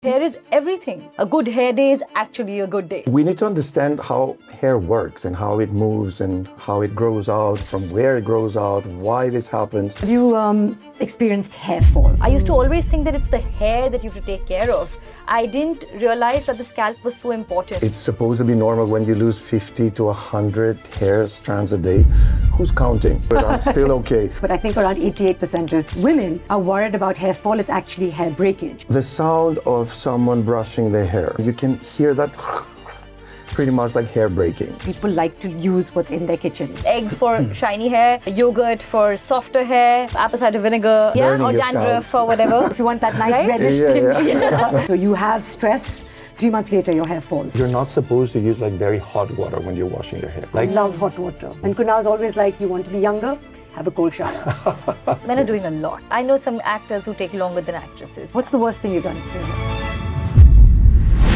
Hair is everything. A good hair day is actually a good day. We need to understand how hair works and how it moves and how it grows out, from where it grows out, why this happens. Have you experienced hair fall? I used to always think that it's the hair that you have to take care of. I didn't realize that the scalp was so important. It's supposed to be normal when you lose 50 to 100 hair strands a day. Who's counting? But I'm still okay. But I think around 88% of women are worried about hair fall. It's actually hair breakage. The sound of someone brushing their hair, you can hear that pretty much like hair breaking. People like to use what's in their kitchen. Egg for shiny hair, yogurt for softer hair, apple cider vinegar, Burning or your dandruff scalp. or whatever. If you want that nice Right? reddish Yeah, tinge. yeah. So you have stress, 3 months later your hair falls. You're not supposed to use like very hot water when you're washing your hair. I love hot water. And Kunal's always like, you want to be younger? Have a cold shower. Men are doing a lot. I know some actors who take longer than actresses. What's the worst thing you've done to your hair?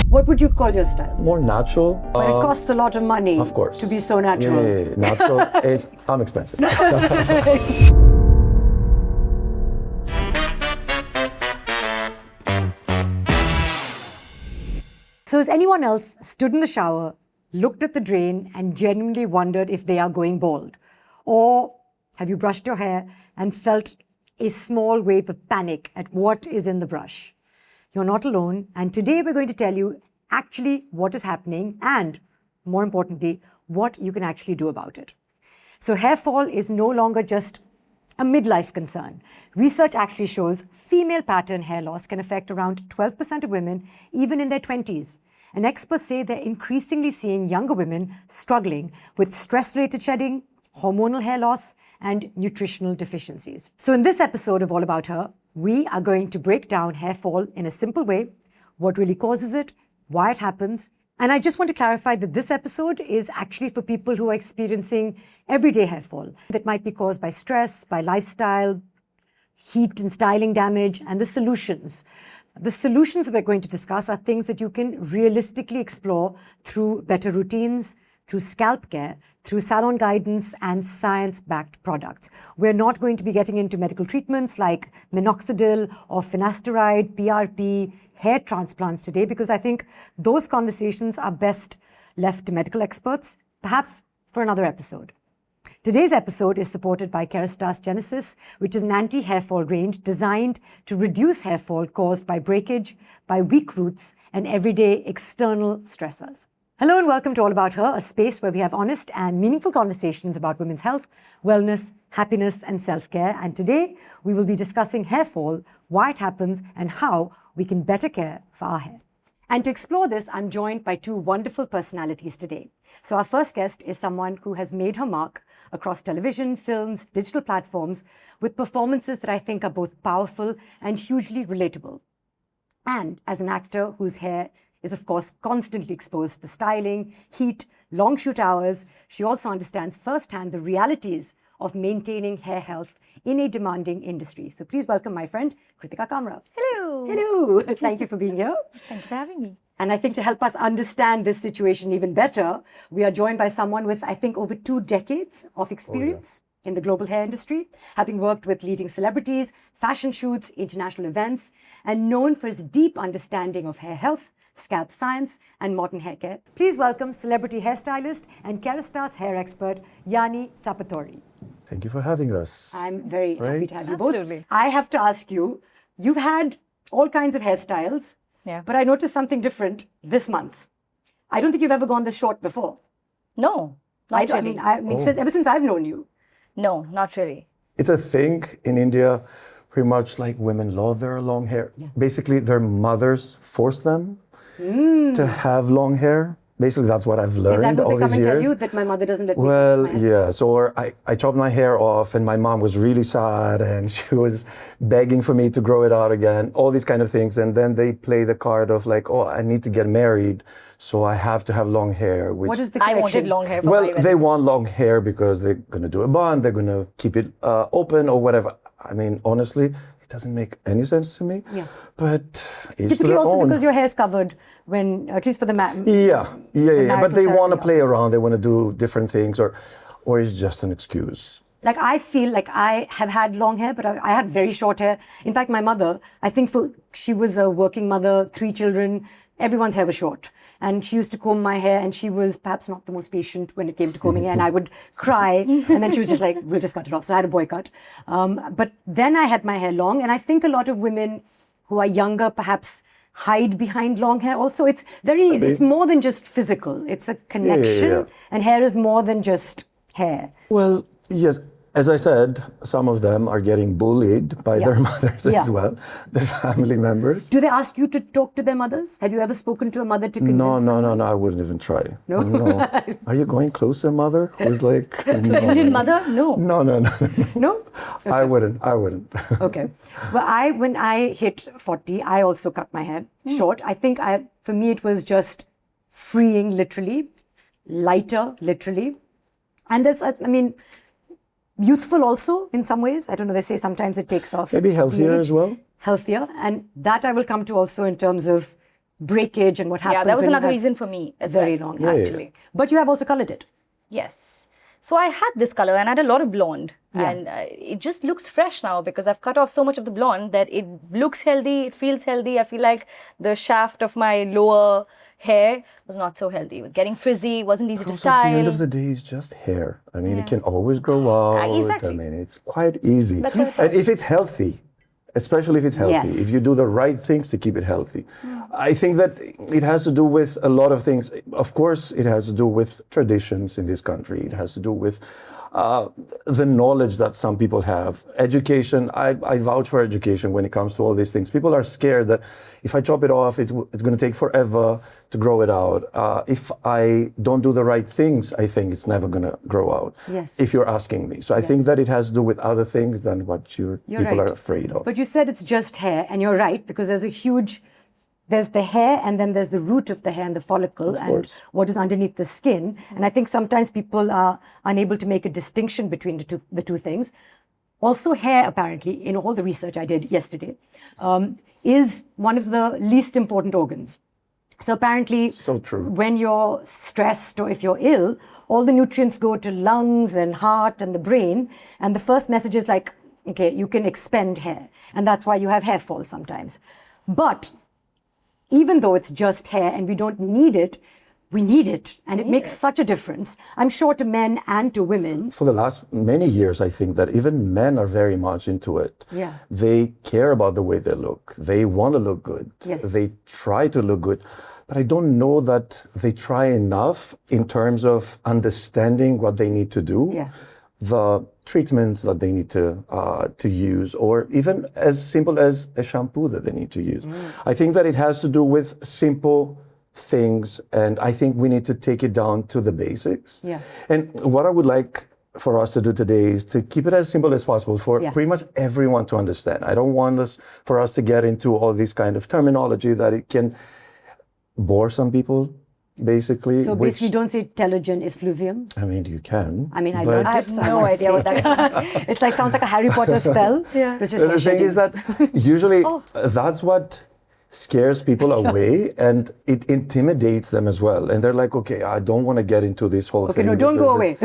What would you call your style? More natural. But it costs a lot of money. Of course. To be so natural. Yeah. Natural is inexpensive. So has anyone else stood in the shower, looked at the drain and genuinely wondered if they are going bald? Or have you brushed your hair and felt a small wave of panic at what is in the brush? You're not alone, and today we're going to tell you actually what is happening and, more importantly, what you can actually do about it. So hair fall is no longer just a midlife concern. Research actually shows female pattern hair loss can affect around 12% of women, even in their 20s. And experts say they're increasingly seeing younger women struggling with stress-related shedding, hormonal hair loss, and nutritional deficiencies. So in this episode of All About Her, we are going to break down hair fall in a simple way, what really causes it, why it happens. And I just want to clarify that this episode is actually for people who are experiencing everyday hair fall that might be caused by stress, by lifestyle, heat and styling damage, and the solutions. The solutions we're going to discuss are things that you can realistically explore through better routines, through scalp care, through salon guidance and science-backed products. We're not going to be getting into medical treatments like minoxidil or finasteride, PRP, hair transplants today, because I think those conversations are best left to medical experts, perhaps for another episode. Today's episode is supported by Kérastase Genesis, which is an anti-hairfall range designed to reduce hair fall caused by breakage, by weak roots, and everyday external stressors. Hello and welcome to All About Her, a space where we have honest and meaningful conversations about women's health, wellness, happiness, and self-care. And today we will be discussing hair fall, why it happens, and how we can better care for our hair. And to explore this, I'm joined by two wonderful personalities today. So our first guest is someone who has made her mark across television, films, digital platforms, with performances that I think are both powerful and hugely relatable. And as an actor whose hair is, of course, constantly exposed to styling, heat, long shoot hours, she also understands firsthand the realities of maintaining hair health in a demanding industry. So please welcome my friend, Kritika Kamra. Hello. Hello. Thank you for being here. Thank you for having me. And I think to help us understand this situation even better, we are joined by someone with, I think, over 2 decades of experience in the global hair industry, having worked with leading celebrities, fashion shoots, international events, and known for his deep understanding of hair health, scalp science, and modern hair care. Please welcome celebrity hairstylist and Kerastase hair expert, Yianni Tsapatori. Thank you for having us. I'm very happy to have you both. Absolutely. I have to ask you, you've had all kinds of hairstyles, but I noticed something different this month. I don't think you've ever gone this short before. No, not really. Ever since I've known you. No, not really. It's a thing in India, pretty much like women love their long hair. Yeah. Basically, their mothers force them to have long hair. Basically, that's what I've learned all these years. Is that what they come and tell you, that my mother doesn't let me keep my hair? Yes. Or I chopped my hair off and my mom was really sad and she was begging for me to grow it out again, all these kind of things. And then they play the card of like, oh, I need to get married, so I have to have long hair. What is the I connection? wanted long hair for my Well, wedding. they want long hair because they're going to do a bun, they're going to keep it open or whatever. I mean, honestly, it doesn't make any sense to me. Yeah. But it's Typically their also own. because your hair is covered when, at least for the man. Yeah. But they want to marital play around. They want to do different things, or it's just an excuse. Like, I feel like I have had long hair, but I had very short hair. In fact, my mother, I think she was a working mother, 3 children, everyone's hair was short. And she used to comb my hair, and she was perhaps not the most patient when it came to combing hair, and I would cry, and then she was just like, we'll just cut it off. So I had a boycott. But then I had my hair long, and I think a lot of women who are younger perhaps hide behind long hair also. It's more than just physical. It's a connection, and hair is more than just hair. Well, yes. As I said, some of them are getting bullied by their mothers as well, their family members. Do they ask you to talk to their mothers? Have you ever spoken to a mother to convince them? No, I wouldn't even try. No? Are you going closer, mother? Who's like... To Indian mother? No. No. No? Okay. I wouldn't. Okay. Well, when I hit 40, I also cut my hair short. I think for me, it was just freeing, literally, lighter, literally. And youthful also in some ways. I don't know, they say sometimes it takes off. Maybe healthier as well. Healthier. And that I will come to also in terms of breakage and what happens. Yeah, that was another reason for me as very well. long, actually. But you have also colored it. Yes. So I had this color and I had a lot of blonde. And it just looks fresh now because I've cut off so much of the blonde that it looks healthy, it feels healthy. I feel like the shaft of my lower hair was not so healthy. It was getting frizzy, wasn't easy to style. At the end of the day, it's just hair. I mean, it can always grow out. Exactly. I mean, it's quite easy. That's and if it's healthy, especially if it's healthy, if you do the right things to keep it healthy. I think that it has to do with a lot of things. Of course, it has to do with traditions in this country. It has to do with the knowledge that some people have. Education, I vouch for education when it comes to all these things. People are scared that if I chop it off, it's going to take forever to grow it out. If I don't do the right things, I think it's never going to grow out, if you're asking me. So I think that it has to do with other things than what people are afraid of. But you said it's just hair, and you're right, because there's the hair, and then there's the root of the hair and the follicle and what is underneath the skin. And I think sometimes people are unable to make a distinction between the two things. Also, hair, apparently, in all the research I did yesterday, is one of the least important organs. So apparently, when you're stressed or if you're ill, all the nutrients go to lungs and heart and the brain. And the first message is like, okay, you can expend hair. And that's why you have hair fall sometimes. But even though it's just hair and we don't need it, we need it. And it makes such a difference, I'm sure, to men and to women. For the last many years, I think that even men are very much into it. Yeah. They care about the way they look. They want to look good. Yes. They try to look good. But I don't know that they try enough in terms of understanding what they need to do. Yeah. The treatments that they need to use, or even as simple as a shampoo that they need to use. I think that it has to do with simple things, and I think we need to take it down to the basics. Yeah. And what I would like for us to do today is to keep it as simple as possible for pretty much everyone to understand. I don't want for us to get into all this kind of terminology that it can bore some people. Basically. So basically, don't say telogen effluvium. I mean, you can. I mean, I learned I it. have no idea what that means. It's like, sounds like a Harry Potter spell. The thing is that usually that's what scares people away, and it intimidates them as well. And they're like, okay, I don't want to get into this whole thing. Okay, no, don't go away.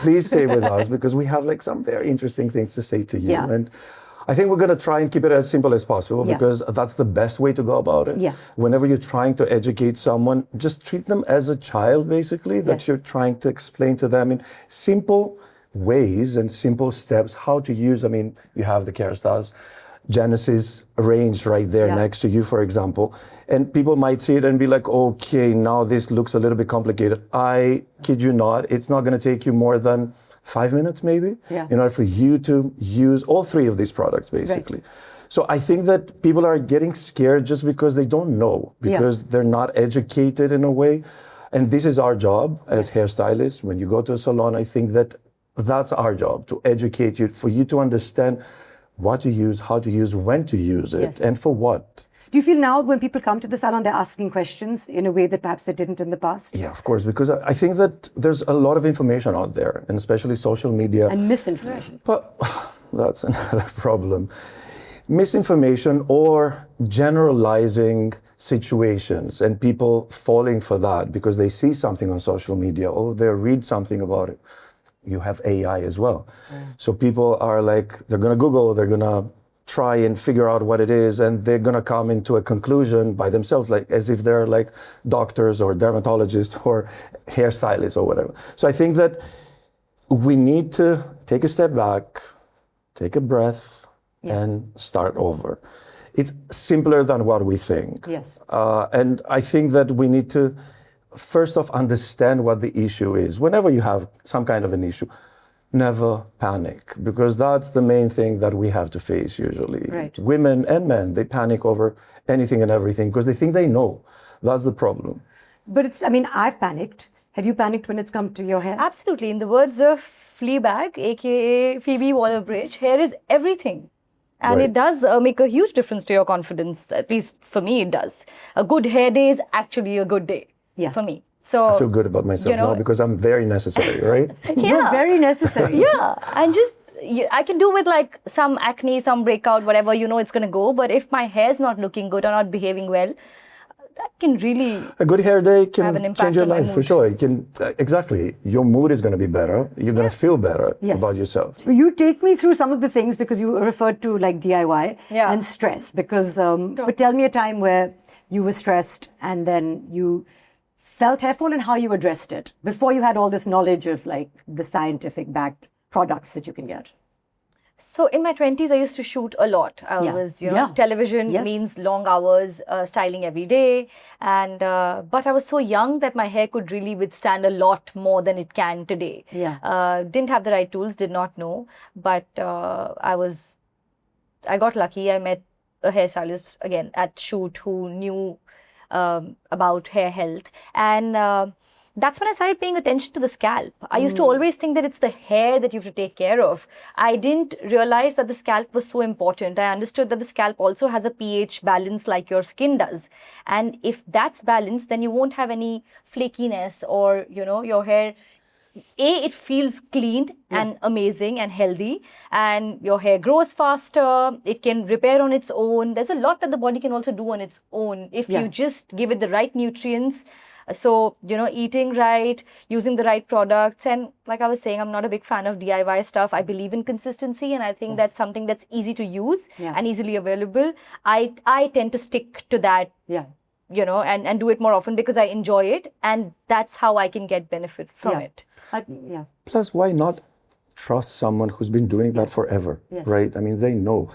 Please stay with us because we have like some very interesting things to say to you. Yeah. And I think we're going to try and keep it as simple as possible because that's the best way to go about it. Yeah. Whenever you're trying to educate someone, just treat them as a child, basically, that you're trying to explain to them in simple ways and simple steps how to use. I mean, you have the Kérastase Genesis range right there next to you, for example. And people might see it and be like, okay, now this looks a little bit complicated. I kid you not, it's not going to take you more than 5 minutes maybe in order for you to use all 3 of these products basically. So I think that people are getting scared just because they don't know, because they're not educated in a way. And this is our job as hairstylists. When you go to a salon, I think that that's our job, to educate you, for you to understand what to use, how to use, when to use it, and for what. Do you feel now when people come to the salon, they're asking questions in a way that perhaps they didn't in the past? Yeah, of course, because I think that there's a lot of information out there, and especially social media. And misinformation. But that's another problem. Misinformation or generalizing situations and people falling for that because they see something on social media or they read something about it. you have AI as well. So people are like, they're going to Google, they're going to try and figure out what it is, and they're going to come into a conclusion by themselves, like as if they're like doctors or dermatologists or hairstylists or whatever. So I think that we need to take a step back, take a breath, and start over. It's simpler than what we think. Yes. And I think that we need to first off understand what the issue is. Whenever you have some kind of an issue, never panic, because that's the main thing that we have to face usually. Right. Women and men, they panic over anything and everything because they think they know. That's the problem. But it's, I mean, I've panicked. Have you panicked when it's come to your hair? Absolutely. In the words of Fleabag, aka Phoebe Waller-Bridge, hair is everything. And Right. it does make a huge difference to your confidence. At least for me, it does. A good hair day is actually a good day for me. So I feel good about myself now because I'm very necessary, right? You're very necessary. Yeah, and just I can do with like some acne, some breakout, whatever, you know it's going to go. But if my hair's not looking good or not behaving well, that can really A good hair day have an can impact change your on my life for mood. sure. It can exactly. Your mood is going to be better. You're going to feel better Yes. about yourself. You take me through some of the things because you referred to like DIY Yeah. and stress. Because, but tell me a time where you were stressed and then you felt hair fall and how you addressed it before you had all this knowledge of like the scientific backed products that you can get. So in my 20s, I used to shoot a lot. I Yeah. was, you know, Yeah. television Yes. means long hours, styling every day. And, but I was so young that my hair could really withstand a lot more than it can today. Yeah. Didn't have the right tools, did not know. But I got lucky. I met a hairstylist again at shoot who knew about hair health. And that's when I started paying attention to the scalp. I used to always think that it's the hair that you have to take care of. I didn't realize that the scalp was so important. I understood that the scalp also has a pH balance like your skin does. And if that's balanced, then you won't have any flakiness or, you know, your hair, it feels clean and amazing and healthy, and your hair grows faster. It can repair on its own. There's a lot that the body can also do on its own if you just give it the right nutrients. So, you know, eating right, using the right products. And like I was saying, I'm not a big fan of DIY stuff. I believe in consistency, and I think that's something that's easy to use and easily available. I tend to stick to that. Yeah. You know, and do it more often because I enjoy it, and that's how I can get benefit from it. Yeah. Plus, why not trust someone who's been doing that forever, right? I mean, they know.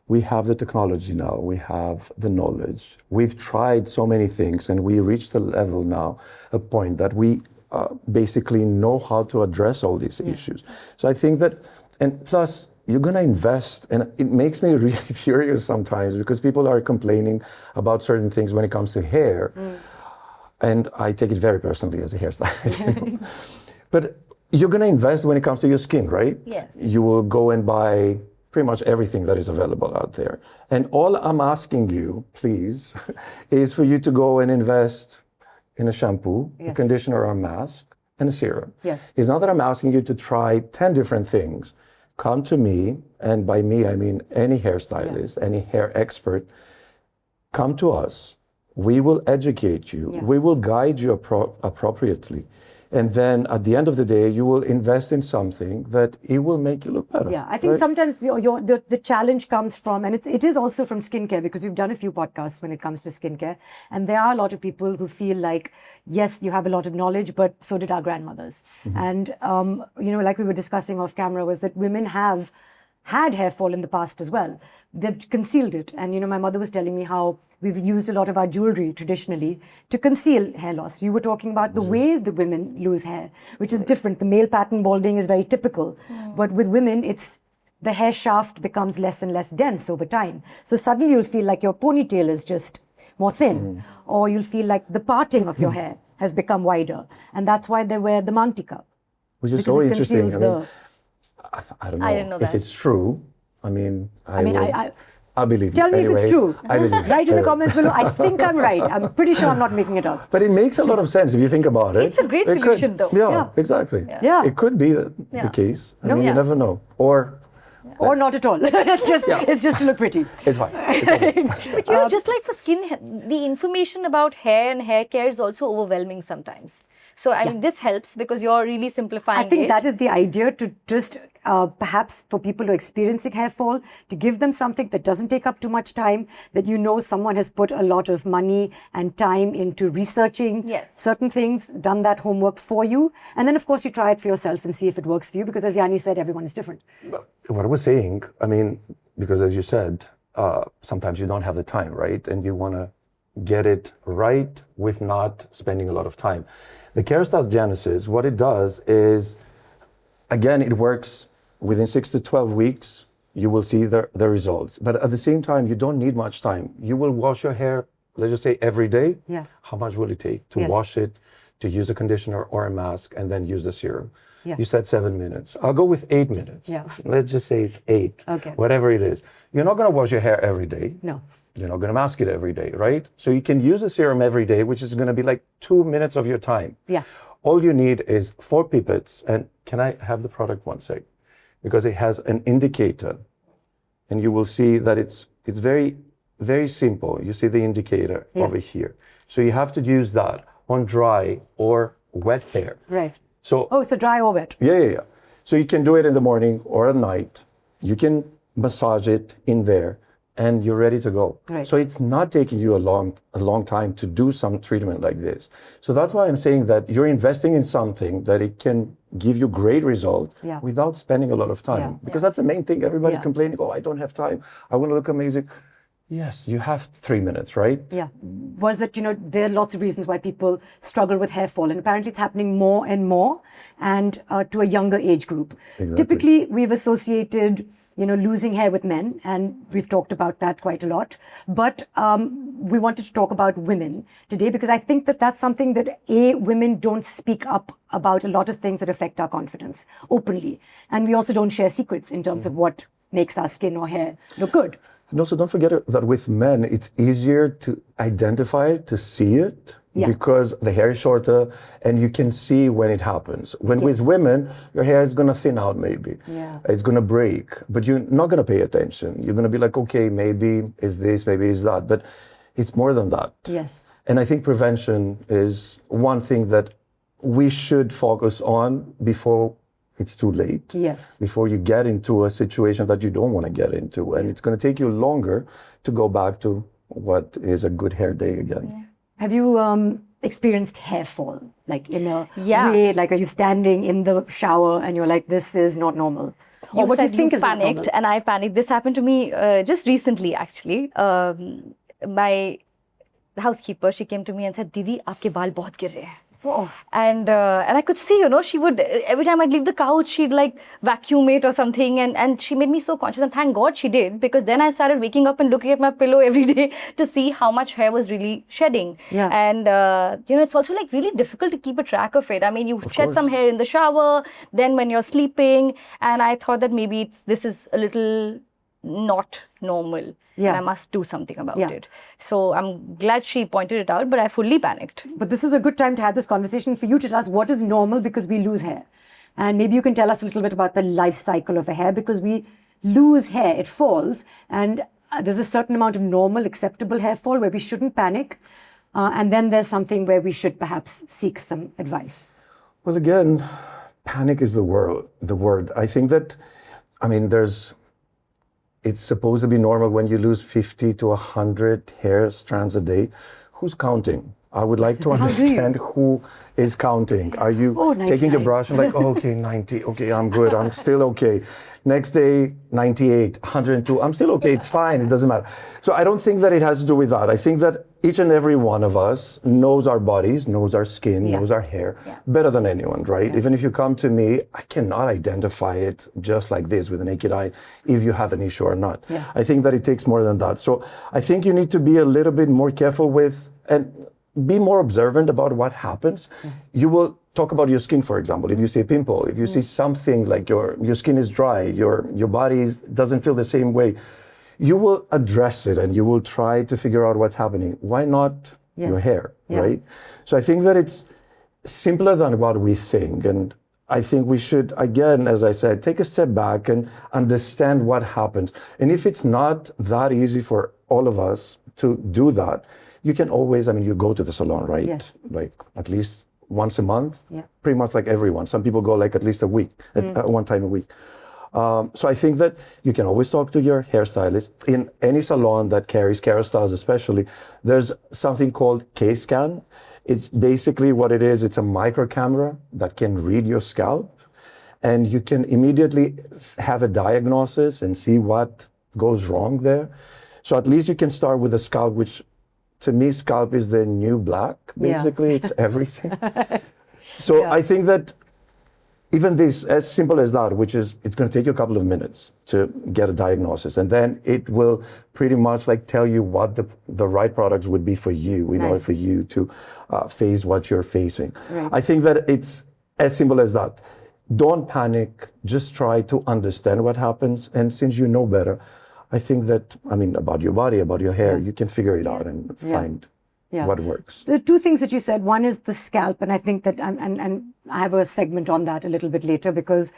We have the technology now, we have the knowledge. We've tried so many things, and we reached the level now, a point that we basically know how to address all these issues. So I think that, and plus, you're going to invest, and it makes me really furious sometimes because people are complaining about certain things when it comes to hair. And I take it very personally as a hairstylist. You know? But you're going to invest when it comes to your skin, right? Yes. You will go and buy pretty much everything that is available out there. And all I'm asking you, please, is for you to go and invest in a shampoo, a conditioner or a mask, and a serum. Yes. It's not that I'm asking you to try 10 different things. Come to me, and by me, I mean any hairstylist, any hair expert. Come to us. We will educate you. We will guide you appropriately. And then at the end of the day, you will invest in something that it will make you look better. Yeah, I think sometimes the challenge comes from, and it is also from skincare, because we've done a few podcasts when it comes to skincare. And there are a lot of people who feel like, yes, you have a lot of knowledge, but so did our grandmothers. And, you know, like we were discussing off camera, was that women have had hair fall in the past as well. They've concealed it. And, you know, my mother was telling me how we've used a lot of our jewelry traditionally to conceal hair loss. We were talking about the ways the women lose hair, which is different. The male pattern balding is very typical. But with women, it's the hair shaft becomes less and less dense over time. So suddenly you'll feel like your ponytail is just more thin, or you'll feel like the parting of your hair has become wider. And that's why they wear the mantika. Which is because so it interesting. conceals I mean, I don't know, I didn't know if that. it's true. I mean, I believe Tell you. me if Anyway, it's true. I believe you. Write in the Anyway. comments below. I think I'm right. I'm pretty sure I'm not making it up. But it makes a lot of sense if you think about it. It's a great It solution, though. Yeah, exactly. Yeah. It could be the case. I mean, you never know. Or Not at all. It's just to look pretty. it's fine. It's fine. But you know, just like for skin, the information about hair and hair care is also overwhelming sometimes. So I mean, this helps because you're really simplifying I think it. that is the idea, to just perhaps for people who are experiencing hair fall, to give them something that doesn't take up too much time, that you know someone has put a lot of money and time into researching certain things, done that homework for you. And then, of course, you try it for yourself and see if it works for you, because as Yianni said, everyone is different. What I was saying, I mean, because as you said, sometimes you don't have the time, right? And you want to get it right with not spending a lot of time. The Kerastase Genesis, what it does is, again, it works within 6 to 12 weeks. You will see the results. But at the same time, you don't need much time. You will wash your hair, let's just say every day. Yeah. How much will it take to wash it, to use a conditioner or a mask, and then use the serum? Yeah. You said 7 minutes. I'll go with 8 minutes. Yeah. Let's just say it's 8. Okay. Whatever it is. You're not going to wash your hair every day. No. You're not going to mask it every day, right? So you can use a serum every day, which is going to be like 2 minutes of your time. Yeah. All you need is 4 pipettes. And can I have the product one sec? Because it has an indicator. And you will see that it's very, very simple. You see the indicator over here. So you have to use that on dry or wet hair. Right. So, so dry or wet? Yeah. So you can do it in the morning or at night. You can massage it in there, and you're ready to go. Right. So it's not taking you a long time to do some treatment like this. So that's why I'm saying that you're investing in something that it can give you great results without spending a lot of time. Because that's the main thing. Everybody's complaining, oh, I don't have time. I want to look amazing. Yes, you have 3 minutes, right? Yeah. Was that, there are lots of reasons why people struggle with hair fall, and apparently it's happening more and more, and to a younger age group. Exactly. Typically, we've associated, losing hair with men, and we've talked about that quite a lot. But we wanted to talk about women today, because I think that that's something that, women don't speak up about a lot of things that affect our confidence openly. And we also don't share secrets in terms of what makes our skin or hair look good. And also, don't forget that with men, it's easier to identify it, to see it, because the hair is shorter and you can see when it happens. When with women, your hair is going to thin out maybe. Yeah. It's going to break, but you're not going to pay attention. You're going to be like, okay, maybe it's this, maybe it's that. But it's more than that. Yes. And I think prevention is one thing that we should focus on before it's too late. Yes. Before you get into a situation that you don't want to get into. And it's going to take you longer to go back to what is a good hair day again. Yeah. Have you experienced hair fall? Like in a way, like are you standing in the shower and you're like, this is not normal? Or what do you think is panicked, not normal? and I panicked. This happened to me just recently, actually. My housekeeper, she came to me and said, Didi, aapke baal bahut gir rahe hain. Oh. And I could see, she would, every time I'd leave the couch, she'd like vacuum it or something. And she made me so conscious. And thank God she did, because then I started waking up and looking at my pillow every day to see how much hair was really shedding. Yeah. And, it's also like really difficult to keep a track of it. I mean, you shed some hair in the shower, then when you're sleeping. And I thought that maybe this is a little not normal. Yeah. And I must do something about it. So I'm glad she pointed it out, but I fully panicked. But this is a good time to have this conversation for you to tell us what is normal, because we lose hair. And maybe you can tell us a little bit about the life cycle of a hair, because we lose hair, it falls. And there's a certain amount of normal, acceptable hair fall where we shouldn't panic. And then there's something where we should perhaps seek some advice. Well, again, panic is the word. I think that, it's supposed to be normal when you lose 50 to 100 hair strands a day. Who's counting? I would like to understand who is counting. Are you taking your brush and like, oh, okay, 90, okay, I'm good, I'm still okay. Next day, 98, 102, I'm still okay, it's fine, it doesn't matter. So I don't think that it has to do with that. I think that each and every one of us knows our bodies, knows our skin, knows our hair better than anyone, right? Even if you come to me, I cannot identify it just like this with a naked eye if you have an issue or not. I think that it takes more than that. So I think you need to be a little bit more careful with and be more observant about what happens. You will talk about your skin, for example. If you see a pimple, if you see something like your skin is dry, your body doesn't feel the same way, you will address it and you will try to figure out what's happening. Why not your hair, right? So I think that it's simpler than what we think. And I think we should, again, as I said, take a step back and understand what happens. And if it's not that easy for all of us to do that, you can always, you go to the salon, right? Yes. Like at least once a month, Yeah. pretty much like everyone. Some people go like at least a week, one time a week. So I think that you can always talk to your hairstylist. In any salon that carries Kerastase especially, there's something called K-Scan. It's basically what it is. It's a micro camera that can read your scalp, and you can immediately have a diagnosis and see what goes wrong there. So at least you can start with a scalp, which to me, scalp is the new black, basically. It's everything. So I think that even this, as simple as that, which is, it's going to take you a couple of minutes to get a diagnosis, and then it will pretty much like tell you what the right products would be for you, in order for you to face what you're facing. Right. I think that it's as simple as that. Don't panic, just try to understand what happens, and since you know better, I think that, I mean, about your body, about your hair, you can figure it out and find what works. The two things that you said, one is the scalp, and I think that, and I have a segment on that a little bit later, because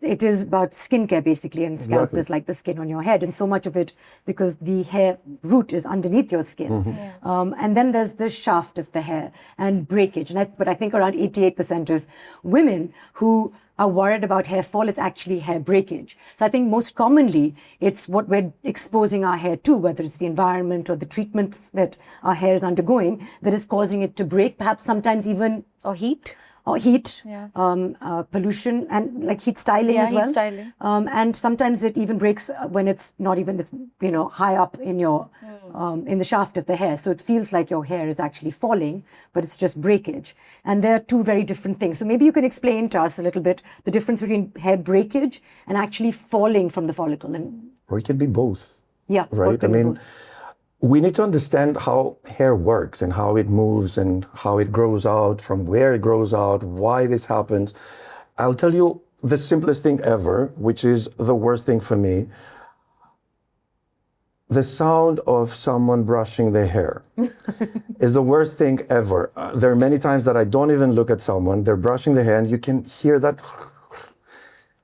it is about skincare basically, and scalp is like the skin on your head, and so much of it, because the hair root is underneath your skin. And then there's the shaft of the hair and breakage. But I think around 88% of women who are worried about hair fall, it's actually hair breakage. So I think most commonly, it's what we're exposing our hair to, whether it's the environment or the treatments that our hair is undergoing, that is causing it to break, perhaps sometimes even... Or heat. Or heat, pollution, and like heat styling as well. Heat styling. And sometimes it even breaks when it's not even, high up in your, in the shaft of the hair. So it feels like your hair is actually falling, but it's just breakage. And they're two very different things. So maybe you can explain to us a little bit the difference between hair breakage and actually falling from the follicle. Or it can be both. Yeah. Right? I mean, we need to understand how hair works and how it moves and how it grows out, from where it grows out, why this happens. I'll tell you the simplest thing ever, which is the worst thing for me. The sound of someone brushing their hair is the worst thing ever. There are many times that I don't even look at someone, they're brushing their hair, and you can hear that,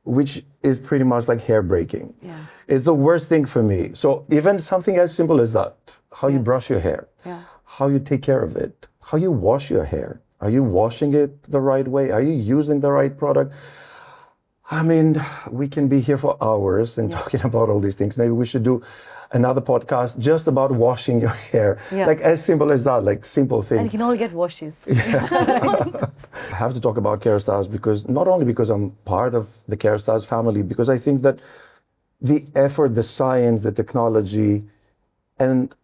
which is pretty much like hair breaking. Yeah. It's the worst thing for me. So even something as simple as that, how you brush your hair, how you take care of it, how you wash your hair. Are you washing it the right way? Are you using the right product? I mean, we can be here for hours and talking about all these things. Maybe we should do another podcast just about washing your hair. Like as simple as that, like simple things. And you can all get washes. I have to talk about Kerastase because not only because I'm part of the Kerastase family, because I think that the effort, the science, the technology, and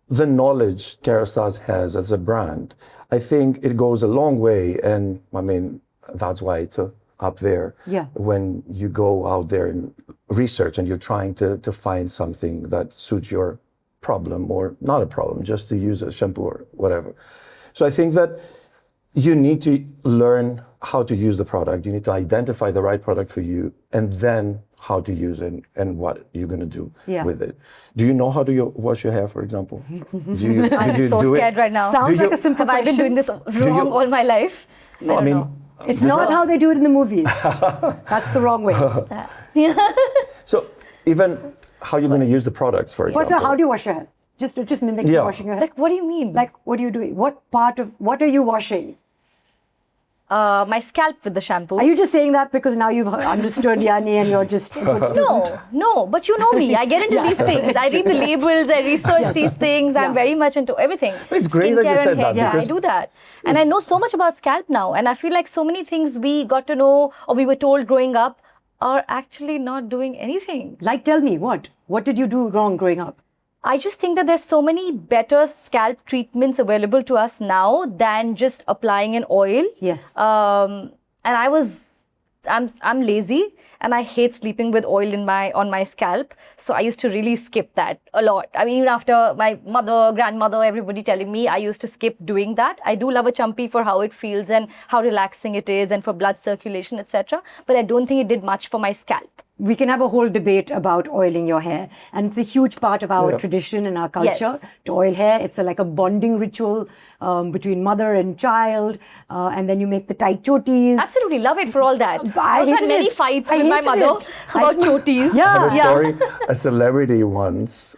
the knowledge Kerastase has as a brand, I think it goes a long way. And I mean, that's why it's up there. When you go out there and research and you're trying to find something that suits your problem, or not a problem, just to use a shampoo or whatever. So I think that you need to learn how to use the product. You need to identify the right product for you, and then how to use it and what you're going to do with it. Do you know how to wash your hair, for example? I'm so scared right now. Sounds like a simple Have I been doing this wrong all my life? No, I mean, it's not how they do it in the movies. That's the wrong way. So even how you're going to use the products, for example. So how do you wash your hair? Just mimic washing your hair? Like, what do you mean? Like, what are you doing? What are you washing? My scalp with the shampoo. Are you just saying that because now you've understood Yianni and you're just a good student? No, but you know me. I get into these things. I read the labels, I research these things. I'm very much into everything. It's great that you Skincare said and hair. that. Yeah, I do that. And I know so much about scalp now. And I feel like so many things we got to know or we were told growing up are actually not doing anything. Like, tell me, what? What did you do wrong growing up? I just think that there's so many better scalp treatments available to us now than just applying an oil. Yes. And I'm lazy and I hate sleeping with oil on my scalp. So I used to really skip that a lot. I mean, even after my mother, grandmother, everybody telling me, I used to skip doing that. I do love a champi for how it feels and how relaxing it is and for blood circulation, etc. But I don't think it did much for my scalp. We can have a whole debate about oiling your hair, and it's a huge part of our tradition and our culture to oil hair. It's like a bonding ritual between mother and child, and then you make the tight chotis. Absolutely love it for all that. I also had hated many it. fights I with my hated mother it. about chotis. I have a story. A celebrity once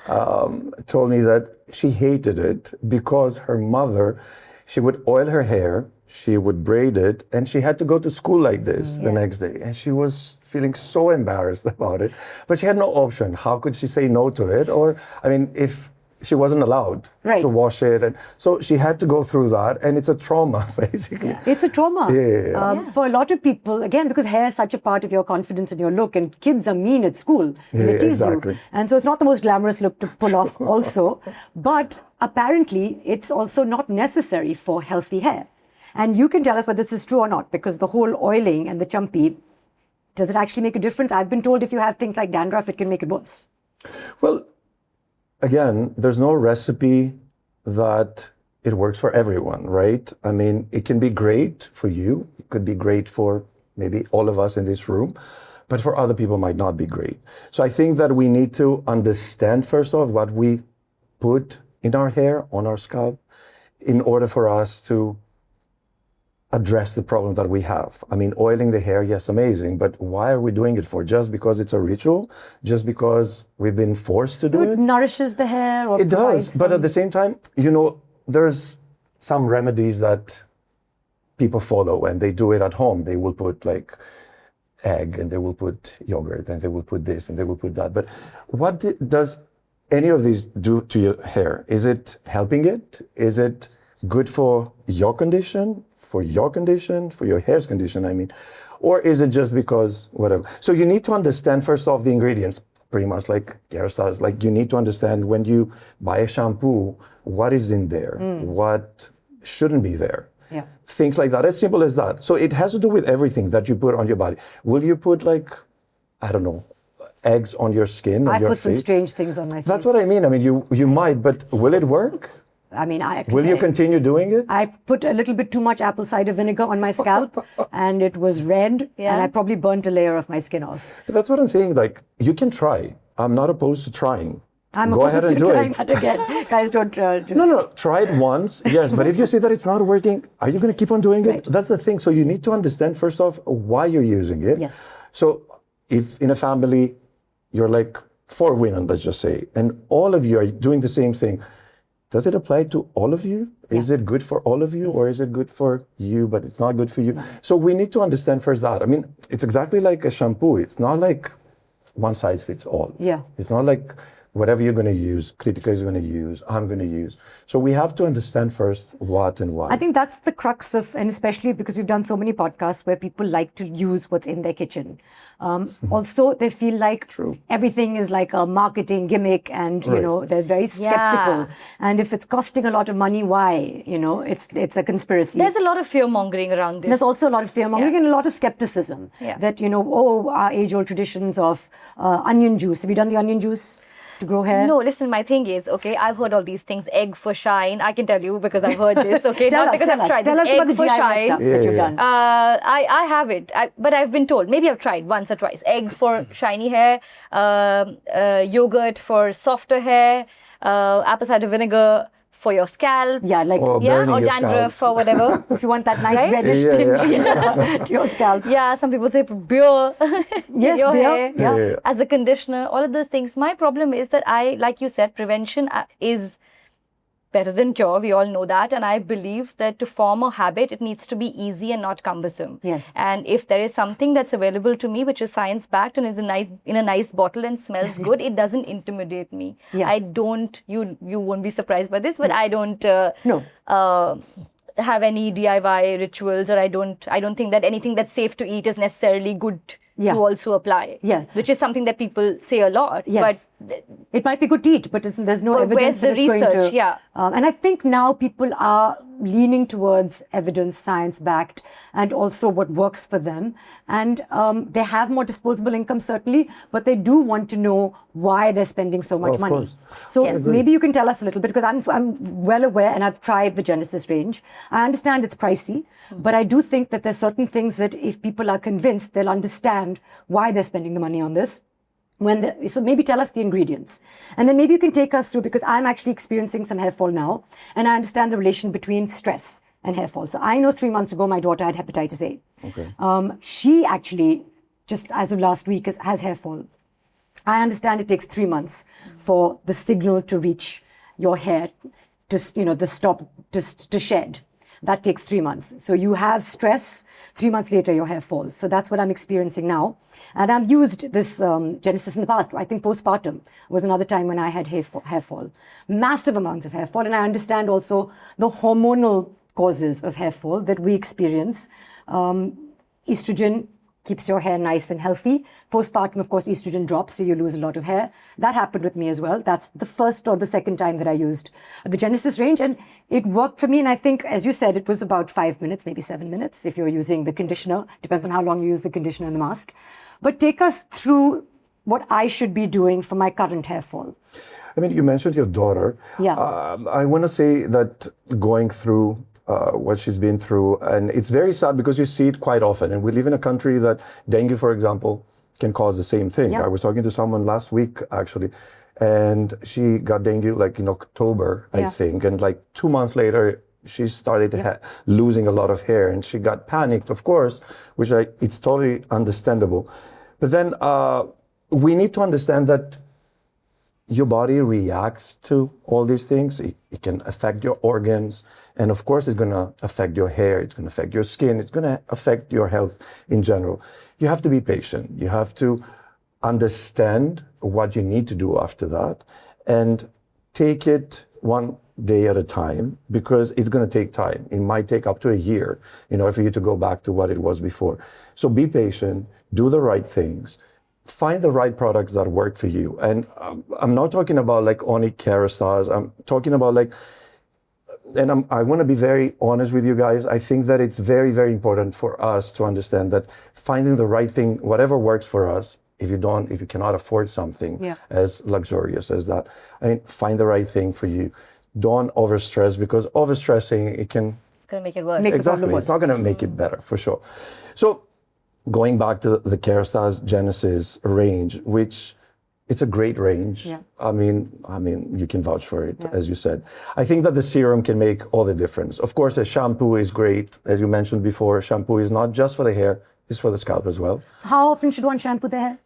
told me that she hated it because her mother, she would oil her hair, she would braid it, and she had to go to school like this the next day. And she was feeling so embarrassed about it, but she had no option. How could she say no to it? Or, I mean, if she wasn't allowed to wash it. And so she had to go through that, and it's a trauma, basically. It's a trauma. Yeah. For a lot of people, again, because hair is such a part of your confidence and your look, and kids are mean at school. They tease you. And so it's not the most glamorous look to pull off also. But apparently, it's also not necessary for healthy hair. And you can tell us whether this is true or not, because the whole oiling and the chumpy, does it actually make a difference? I've been told if you have things like dandruff, it can make it worse. Well, again, there's no recipe that it works for everyone, right? I mean, it can be great for you. It could be great for maybe all of us in this room, but for other people might not be great. So I think that we need to understand, first off, what we put in our hair, on our scalp, in order for us to address the problem that we have. I mean, oiling the hair, yes, amazing, but why are we doing it for? Just because it's a ritual? Just because we've been forced to do it? It nourishes the hair? Or it does, but at the same time, you know, there's some remedies that people follow, and they do it at home. They will put like egg, and they will put yogurt, and they will put this, and they will put that. But what does any of these do to your hair? Is it helping it? Is it good for your condition? For your condition, for your hair's condition, I mean, or is it just because whatever? So you need to understand first off the ingredients, pretty much like Kerastase. Like you need to understand when you buy a shampoo, what is in there, what shouldn't be there. Yeah. Things like that, as simple as that. So it has to do with everything that you put on your body. Will you put like, I don't know, eggs on your skin, on your face? I put some strange things on my face. That's what I mean. I mean, you might, but will it work? I mean, will you continue doing it? I put a little bit too much apple cider vinegar on my scalp, and it was red, and I probably burnt a layer of my skin off. But that's what I'm saying. Like, you can try. I'm not opposed to trying. I'm Go ahead opposed and to do trying it. that again. Guys, don't do No. Try it once, yes. But if you see that it's not working, are you going to keep on doing it? That's the thing. So you need to understand, first off, why you're using it. Yes. So if in a family, you're like 4 women, let's just say, and all of you are doing the same thing, does it apply to all of you? Is it good for all of you, or is it good for you, but it's not good for you? So we need to understand first that. I mean, it's exactly like a shampoo. It's not like one size fits all. Yeah. It's not like whatever you're going to use, Kritika is going to use, I'm going to use. So we have to understand first what and why. I think that's the crux of, and especially because we've done so many podcasts where people like to use what's in their kitchen. Also, they feel like everything is like a marketing gimmick, and, you know, they're very skeptical. And if it's costing a lot of money, why? You know, it's a conspiracy. There's a lot of fear-mongering around this. There's also a lot of fear-mongering and a lot of skepticism. That, you know, our age-old traditions of onion juice. Have you done the onion juice to grow hair? No, listen, my thing is, okay, I've heard all these things, egg for shine. I can tell you because I've heard this, okay? Tell us about the DIY stuff that you've done. I have it, but I've been told, maybe I've tried once or twice. Egg for shiny hair, yogurt for softer hair, apple cider vinegar for your scalp. Yeah, like or dandruff or whatever. If you want that nice reddish tinge to your scalp. Yeah, some people say beer. Yes, your beer. hair, as a conditioner, all of those things. My problem is that like you said, prevention is better than cure. We all know that. And I believe that to form a habit, it needs to be easy and not cumbersome. Yes. And if there is something that's available to me, which is science-backed and is in a nice bottle and smells good, it doesn't intimidate me. Yeah. I don't, you won't be surprised by this, but I don't have any DIY rituals, or I don't think that anything that's safe to eat is necessarily good to also apply. Yeah. Which is something that people say a lot. Yes. But it might be good to eat, but there's no evidence that it's going to. And I think now people are leaning towards evidence, science-backed, and also what works for them. And they have more disposable income, certainly, but they do want to know why they're spending so much money. Course. So maybe you can tell us a little bit, because I'm well aware, and I've tried the Genesis range. I understand it's pricey, but I do think that there's certain things that if people are convinced, they'll understand why they're spending the money on this. So maybe tell us the ingredients. And then maybe you can take us through, because I'm actually experiencing some hair fall now, and I understand the relation between stress and hair fall. So I know 3 months ago, my daughter had hepatitis A. Okay. She actually, just as of last week, has hair fall. I understand it takes 3 months for the signal to reach your hair, to shed. that takes 3 months. So you have stress, 3 months later your hair falls. So that's what I'm experiencing now. And I've used this Genesis in the past. I think postpartum was another time when I had hair fall. Massive amounts of hair fall. And I understand also the hormonal causes of hair fall that we experience. Estrogen keeps your hair nice and healthy. Postpartum, of course, estrogen drops, so you lose a lot of hair. That happened with me as well. That's the first or the second time that I used the Genesis range, and it worked for me. And I think, as you said, it was about 5 minutes, maybe 7 minutes, if you're using the conditioner. Depends on how long you use the conditioner and the mask. But take us through what I should be doing for my current hair fall. I mean, you mentioned your daughter. Yeah. I want to say that going through what she's been through, and it's very sad because you see it quite often. And we live in a country that dengue, for example, can cause the same thing. Yeah. I was talking to someone last week, actually, and she got dengue like in October, I think. And like 2 months later, she started losing a lot of hair, and she got panicked, of course, which it's totally understandable. But then we need to understand that your body reacts to all these things. It can affect your organs. And of course, it's going to affect your hair. It's going to affect your skin. It's going to affect your health in general. You have to be patient. You have to understand what you need to do after that and take it one day at a time, because it's going to take time. It might take up to a year in order for you to go back to what it was before. So be patient, do the right things. Find the right products that work for you. And I'm not talking about like only Kerastase. I'm talking about like, and I want to be very honest with you guys. I think that it's very, very important for us to understand that finding the right thing, whatever works for us, if you cannot afford something as luxurious as that, I mean, find the right thing for you. Don't overstress, because overstressing, it's going to make it worse. Exactly. It's not going to make it better, for sure. So, going back to the Kérastase Genesis range, which it's a great range. Yeah. I mean, you can vouch for it, as you said. I think that the serum can make all the difference. Of course, a shampoo is great. As you mentioned before, shampoo is not just for the hair, it's for the scalp as well. How often should one shampoo the hair?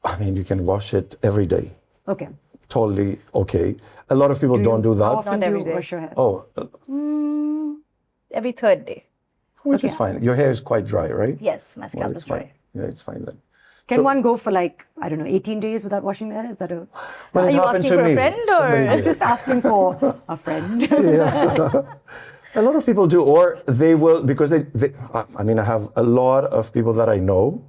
I mean, you can wash it every day. Okay. Totally okay. A lot of people don't do that. How often Not do every you day. wash your hair? Oh, Every third day. which is fine. Your hair is quite dry, right? Yes, my scalp It's is dry. fine. Yeah, it's fine then. Can one go for like, I don't know, 18 days without washing their hair? Is that a... Well, Are it you happened asking to for a me. friend, or- Somebody I'm did. just asking for a friend. A lot of people do, or they will, because I mean, I have a lot of people that I know,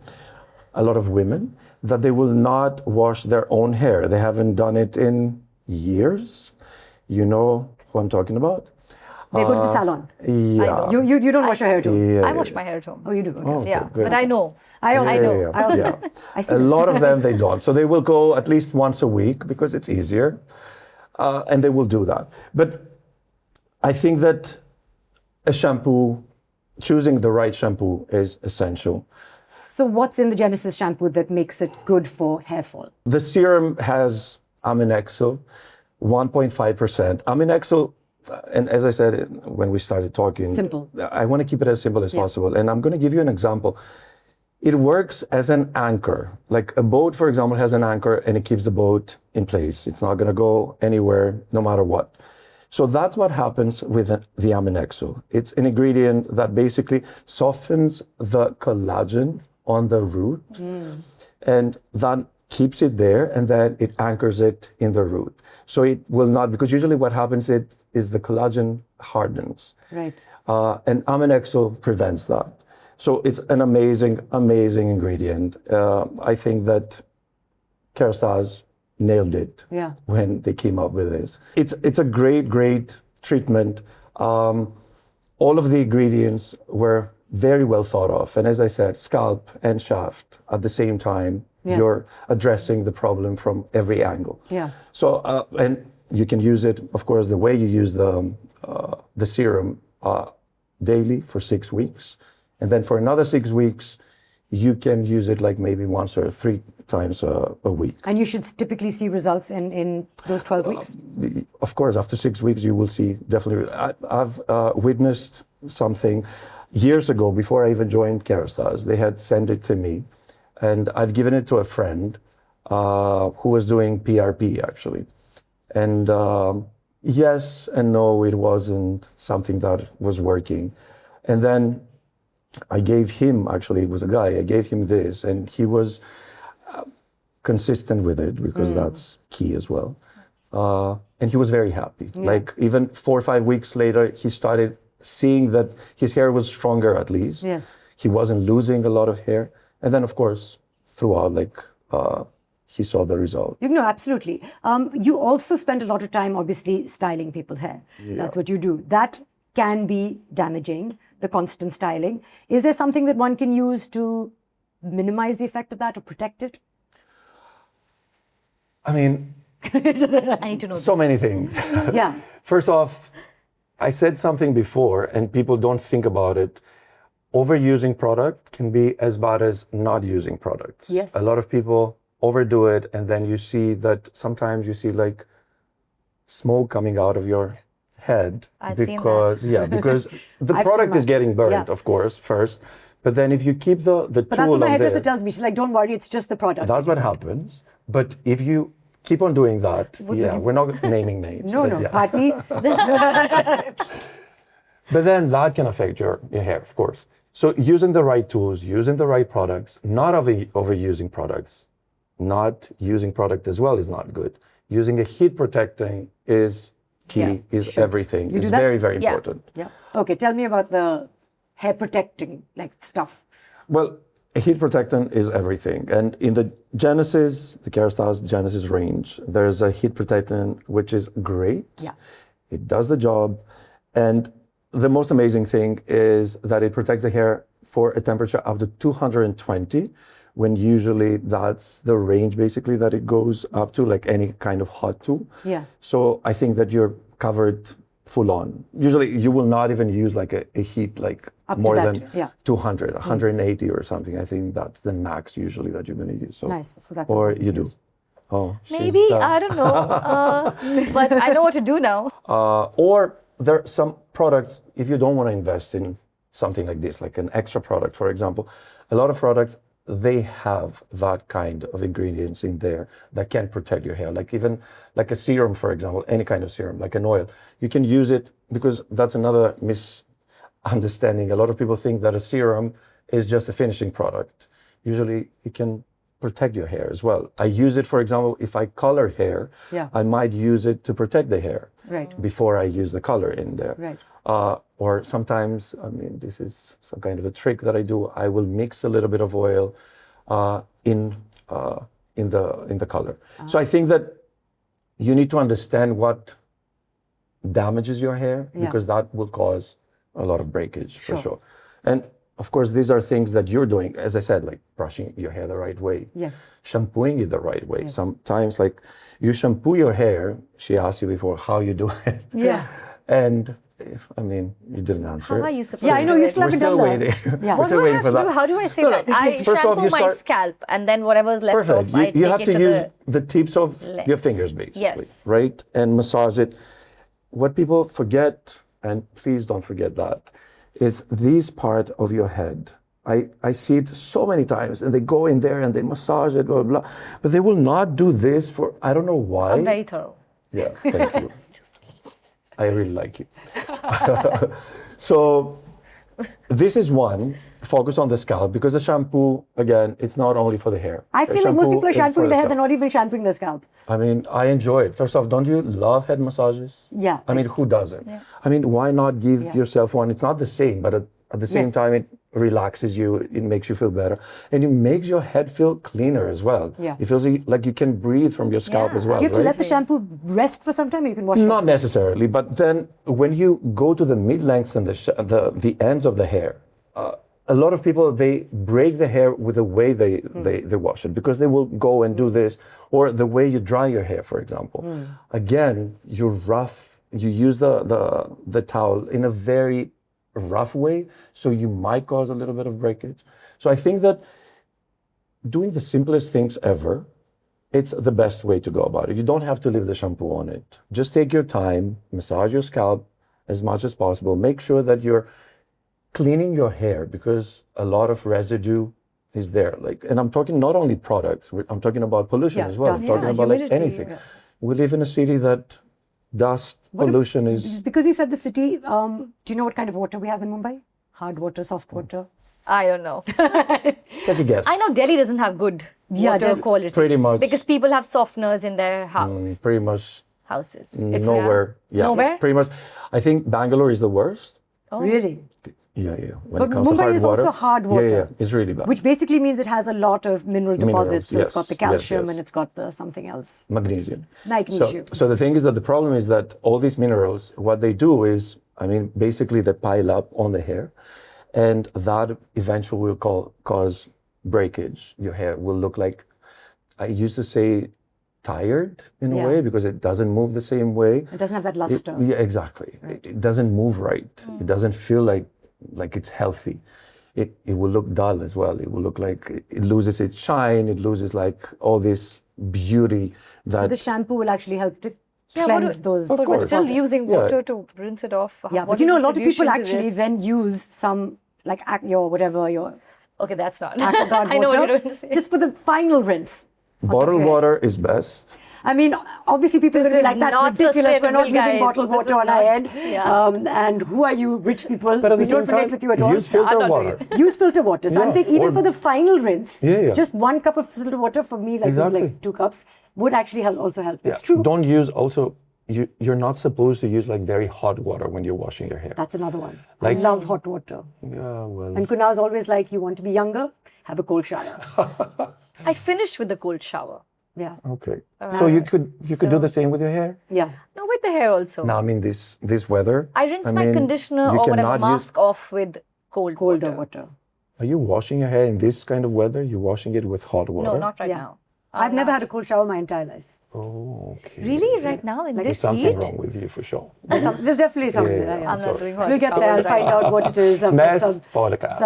a lot of women, that they will not wash their own hair. They haven't done it in years. You know who I'm talking about? They go to the salon. Yeah. You don't wash your hair too? Yeah. I wash my hair at home. Oh, you do? Okay. Okay, Yeah, good. but I know. I also I know. know. I also know. I see A that. lot of them, they don't. So they will go at least once a week because it's easier. And they will do that. But I think that a shampoo, choosing the right shampoo is essential. So what's in the Genesis shampoo that makes it good for hair fall? The serum has aminexyl, 1.5%. Aminexyl, and as I said when we started talking, Simple. I want to keep it as simple as possible. And I'm going to give you an example. It works as an anchor. Like a boat, for example, has an anchor and it keeps the boat in place. It's not going to go anywhere, no matter what. So that's what happens with the aminexyl. It's an ingredient that basically softens the collagen on the root, and that keeps it there, and then it anchors it in the root. So it will not, because usually what happens is the collagen hardens. Right. And aminexyl prevents that. So it's an amazing, amazing ingredient. I think that Kerastase nailed it when they came up with this. It's a great, great treatment. All of the ingredients were very well thought of. And as I said, scalp and shaft at the same time. Yes. You're addressing the problem from every angle. Yeah. So, and you can use it, of course, the way you use the serum daily for 6 weeks. And then for another 6 weeks, you can use it like maybe once or 3 times a week. And you should typically see results in those 12 weeks? Of course, after 6 weeks, you will see definitely. I've witnessed something years ago before I even joined Kerastase. They had sent it to me, and I've given it to a friend who was doing PRP actually. And yes and no, it wasn't something that was working. And then I gave him, actually, it was a guy, I gave him this, and he was consistent with it, because that's key as well. And he was very happy. Like, even 4 or 5 weeks later, he started seeing that his hair was stronger, at least. Yes. He wasn't losing a lot of hair. And then, of course, throughout, he saw the result. No, absolutely. You also spend a lot of time, obviously, styling people's hair. That's what you do. That can be damaging, the constant styling. Is there something that one can use to minimize the effect of that or protect it? I mean, I need to know. so many things. Yeah. First off, I said something before, and people don't think about it. Overusing product can be as bad as not using products. Yes. A lot of people overdo it, and then you see that sometimes you see like smoke coming out of your head. I've seen because because the I've product seen is getting burnt, yeah. of course, first. But then if you keep the But tool that's what my on hairdresser there, tells me. She's like, don't worry, it's just the product. that's what happens. But if you keep on doing that, we're not naming names. No, but no, yeah. Party. But then that can affect your hair, of course. So using the right tools, using the right products, not overusing products, not using product as well is not good. Using a heat protecting is key, is everything. You It's do that? very, very Yeah. important. Yeah. Okay, tell me about the hair protecting stuff. Well, a heat protectant is everything. And in the Genesis, the Kérastase Genesis range, there's a heat protectant which is great. Yeah. It does the job. And the most amazing thing is that it protects the hair for a temperature up to 220, when usually that's the range basically that it goes up to, like any kind of hot tool. Yeah. So I think that you're covered full on. Usually you will not even use like a heat like Up to more that, than yeah. 200, 180 or something. I think that's the max usually that you're going to use. So, Nice. So that's or what you do. use. Oh, Maybe, I don't know. But I know what to do now. or there are some products, if you don't want to invest in something like this, like an extra product, for example, a lot of products, they have that kind of ingredients in there that can protect your hair. Like even like a serum, for example, any kind of serum, like an oil. You can use it, because that's another misunderstanding. A lot of people think that a serum is just a finishing product. Usually it can protect your hair as well. I use it, for example, if I color hair, I might use it to protect the hair before I use the color in there. Right. Or sometimes, I mean, this is some kind of a trick that I do. I will mix a little bit of oil in the color. So I think that you need to understand what damages your hair, because that will cause a lot of breakage for sure. And of course, these are things that you're doing, as I said, like brushing your hair the right way. Yes. Shampooing it the right way. Yes. Sometimes, like, you shampoo your hair. She asked you before how you do it. Yeah. And, I mean, you didn't answer. How are you supposed Yeah, I know, you to still We're haven't still done waiting. that. Yeah. We're What still do I waiting have for to that. do? How do I say No, that? no. I First off, shampoo you my start- scalp, and then whatever's left Perfect. off, I You take have it to to use the tips of Legs. your fingers, basically. Yes. Right? And massage it. What people forget, and please don't forget that, is this part of your head. I see it so many times, and they go in there and they massage it, blah, blah, blah. But they will not do this for, I don't know why. I'm very thorough. Yeah, thank you. I really like you. So this is one, focus on the scalp, because the shampoo, again, it's not only for the hair. I The feel like most shampoo people are is for shampooing their hair, scalp. they're not even shampooing their scalp. I mean, I enjoy it. First off, don't you love head massages? Yeah. I mean, who doesn't? Yeah. I mean, why not give yourself one? It's not the same, but at the same time, it relaxes you, it makes you feel better, and it makes your head feel cleaner as well. Yeah. It feels like you can breathe from your scalp as well. Do you have to right? let the shampoo rest for some time, or you can wash it Not off? necessarily, but then when you go to the mid-lengths and the ends of the hair, a lot of people, they break the hair with the way they wash it, because they will go and do this, or the way you dry your hair, for example. Again, you use the towel in a very rough way, so you might cause a little bit of breakage. So I think that doing the simplest things ever, it's the best way to go about it. You don't have to leave the shampoo on it. Just take your time, massage your scalp as much as possible. Make sure that you're cleaning your hair, because a lot of residue is there. And I'm talking not only products, I'm talking about pollution as well. dust. I'm talking about humidity, anything. We live in a city that dust, pollution is... Because you said the city, do you know what kind of water we have in Mumbai? Hard water, soft water? I don't know. Take a guess. I know Delhi doesn't have good water quality. Pretty much. Because people have softeners in their house. Pretty much Houses. nowhere. Yeah. Nowhere? Pretty much. I think Bangalore is the worst. Oh. Really? Yeah. When But it comes to Mumbai hard is water. also hard water. Yeah. It's really bad. Which basically means it has a lot of mineral deposits. So it's got the yes, calcium yes. and it's got the something else. Magnesium. Magnesium. So the thing is that the problem is that all these minerals, what they do is, basically they pile up on the hair, and that eventually will cause breakage. Your hair will look like, I used to say, tired in a way, because it doesn't move the same way. It doesn't have that luster. Yeah, exactly. Right. It doesn't move right. It doesn't feel like it's healthy. It will look dull as well. It will look like it loses its shine. It loses like all this beauty that... So the shampoo will actually help to cleanse those. Of But course. we're still using Yeah. water to rinse it off. Yeah, What but you is know, a the lot of people solution to actually this? then use some, like your Okay, that's not. Aquaguard I know what water, you're going to say. just for the final rinse. Bottled water is best. I mean, obviously people are going to be like, that's not ridiculous. We're not sustainable, using guys. bottled This water is on our not- head. Yeah. And who are you, rich people? But at the We same don't relate time, with you at all. use filter I'm not water. doing Use filter water. So I'm Yeah, saying even or- for the final rinse, Yeah. just 1 cup of filter water for me, like, Exactly. like 2 cups, would actually also help. Yeah. It's true. Don't use also... You're not supposed to use like very hot water when you're washing your hair. That's another one. Like- I love hot water. Yeah, well... And Kunal's always like, you want to be younger? Have a cold shower. I finished with the cold shower. Yeah. Okay. So you could do the same with your hair? Yeah. No, with the hair also. Now, this weather... I rinse my conditioner you or whatever cannot mask off with Colder water. Are you washing your hair in this kind of weather? You're washing it with hot water? No, not right Yeah. now. I've never had a cold shower my entire life. Oh, okay. Really? Right now in There's this something heat? wrong with you for sure. There's definitely something. Yeah, Yeah. I'm not doing hot We'll get shower there. I'll right find now. out what it is. Next podcast.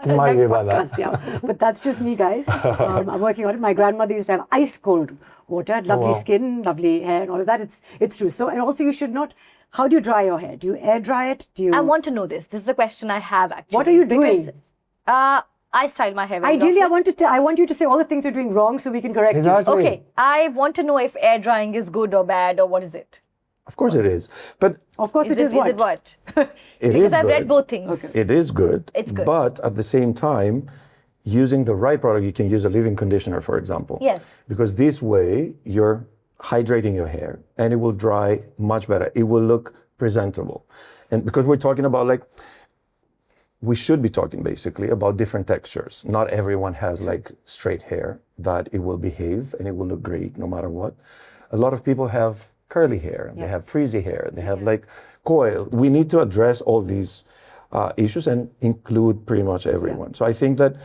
Might Next be about that. podcast, yeah. But that's just me, guys. I'm working on it. My grandmother used to have ice cold water, lovely skin, lovely hair, and all of that. It's true. So, and also you should not. How do you dry your hair? Do you air dry it? Do you? I want to know this. This is the question I have actually. What are you because, doing? I style my hair very Ideally, often. I want you to say all the things you're doing wrong so we can correct Exactly. you. Okay, I want to know if air drying is good or bad or what is it? Of course it is. But Of course, it is what? Is it what? it Because is I've good. read both things. Okay. It is good. It's good. But at the same time, using the right product, you can use a leave-in conditioner, for example. Yes. Because this way, you're hydrating your hair and it will dry much better. It will look presentable. And because we're talking about we should be talking basically about different textures. Not everyone has like straight hair that it will behave and it will look great no matter what. A lot of people have curly hair, they have frizzy hair, they have like coil. We need to address all these issues and include pretty much everyone. So I think that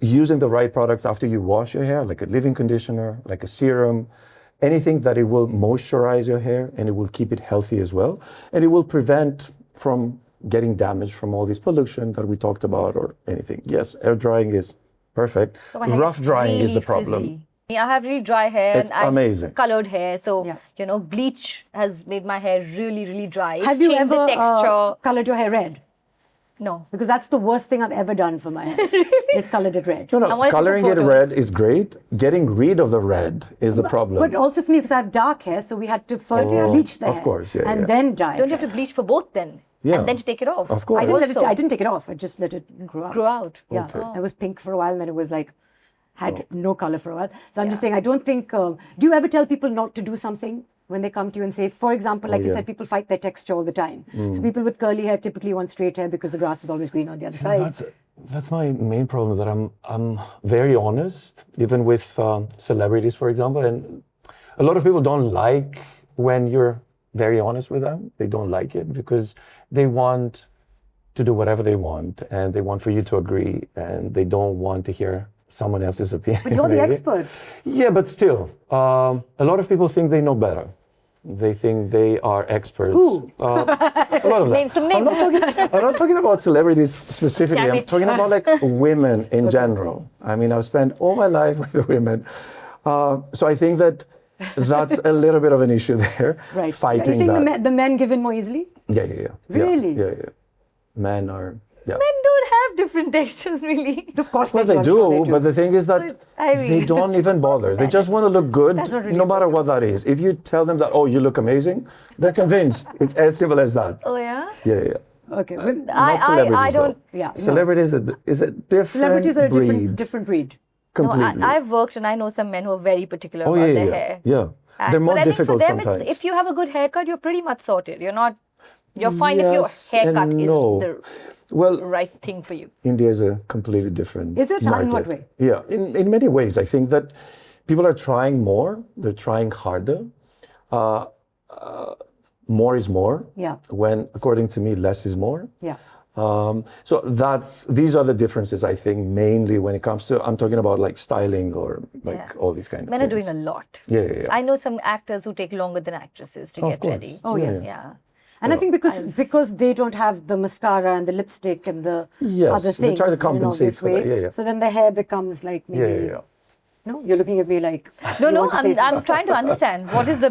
using the right products after you wash your hair, like a leave-in conditioner, like a serum, anything that it will moisturize your hair and it will keep it healthy as well. And it will prevent from getting damaged from all this pollution that we talked about or anything. Yes, air drying is perfect. So my hair Rough drying is really the problem. frizzy. I have really dry hair It's and I've amazing. colored hair. So, Yeah. bleach has made my hair really, really dry. It's Have you changed ever the texture. colored your hair red? No. Because that's the worst thing I've ever done for my hair. Is colored it red. No, I wanted to coloring see it photos. red is great. Getting rid of the red is the problem. But also for me, because I have dark hair, so we had to first bleach the of hair. course, yeah, and yeah. then dye. Don't it you have to bleach for both then? Yeah. And then to take it off? Of course. I didn't take it off. I just let it grow out. Grow out. Yeah. Okay. It was pink for a while, and then it was like, had no color for a while. So I'm just saying, I don't think, do you ever tell people not to do something when they come to you and say, for example, like you said, people fight their texture all the time. So people with curly hair typically want straight hair because the grass is always green on the other side. That's my main problem, that I'm very honest, even with celebrities, for example. And a lot of people don't like when you're very honest with them. They don't like it because they want to do whatever they want and they want for you to agree and they don't want to hear someone else's opinion. But you're the maybe. expert. Yeah, but still, a lot of people think they know better. They think they are experts. Who? A lot of them. Name some names. I'm not talking about celebrities specifically. Damn I'm it. talking about like women in general. I mean, I've spent all my life with women. So I think that's a little bit of an issue there. Right. Fighting Are you saying that. the men give in more easily? Yeah. Really? Yeah. Men are Yeah. Men don't have different textures, really. Of course Well, they do. they I'm sure do, but the thing is that I mean- they don't even bother. They just want to look good, That's not really no matter what that is. If you tell them that, oh, you look amazing, they're convinced. It's as simple as that. Oh, yeah? Yeah. Okay. Well, Not celebrities, I don't. though. Yeah, no. Celebrities is a different celebrities are a breed. different breed. No, Completely. I've worked and I know some men who are very particular Oh, about yeah, their yeah, hair. yeah. They're more but I think for difficult them, sometimes. if you have a good haircut, you're pretty much sorted. You're fine if your Yes haircut and is no. the Well, right thing for you. India is a completely different Is it? market. In what way? Yeah, in many ways. I think that people are trying more. They're trying harder. More is more. Yeah. When, according to me, less is more. Yeah. So these are the differences, I think, mainly when it comes to, I'm talking about like styling or like Yeah. all these kind of Men things. are doing a lot. Yeah. I know some actors who take longer than actresses to Of get course. ready. Oh, yes. Yeah. And I think because they don't have the mascara and the lipstick and the Yes, other they things try to in an compensate obvious for that. way, Yeah. so then the hair becomes like maybe. Yeah. No, you're looking at me like. No, you no, want to say I'm something. trying to understand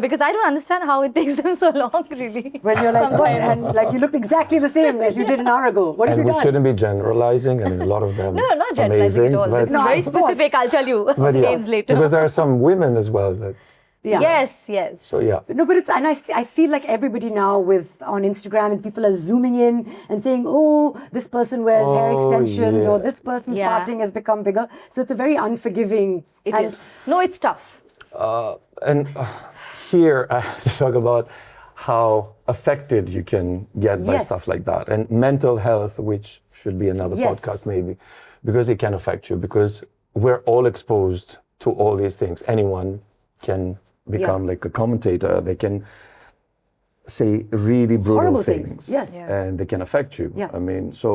because I don't understand how it takes them so long, really. When you're like, what? And like you look exactly the same as you did an hour ago. What have And you we done? shouldn't be generalizing. I mean, a lot of them. No, not generalizing amazing, at all. but- This is No, very of course. specific. I'll tell you but names yes, later. because there are some women as well that. Yeah. Yes. So yeah. No, but I feel like everybody now on Instagram and people are zooming in and saying, oh, this person wears hair Oh, extensions or yeah. this person's Yeah. parting has become bigger. So it's a very unforgiving. It and is. No, it's tough. And here I have to talk about how affected you can get by Yes. stuff like that. And mental health, which should be another Yes. podcast maybe, because it can affect you, because we're all exposed to all these things. Anyone can become like a commentator. They can say really brutal Horrible things. things, yes. Yeah. And they can affect you. Yeah. I mean, so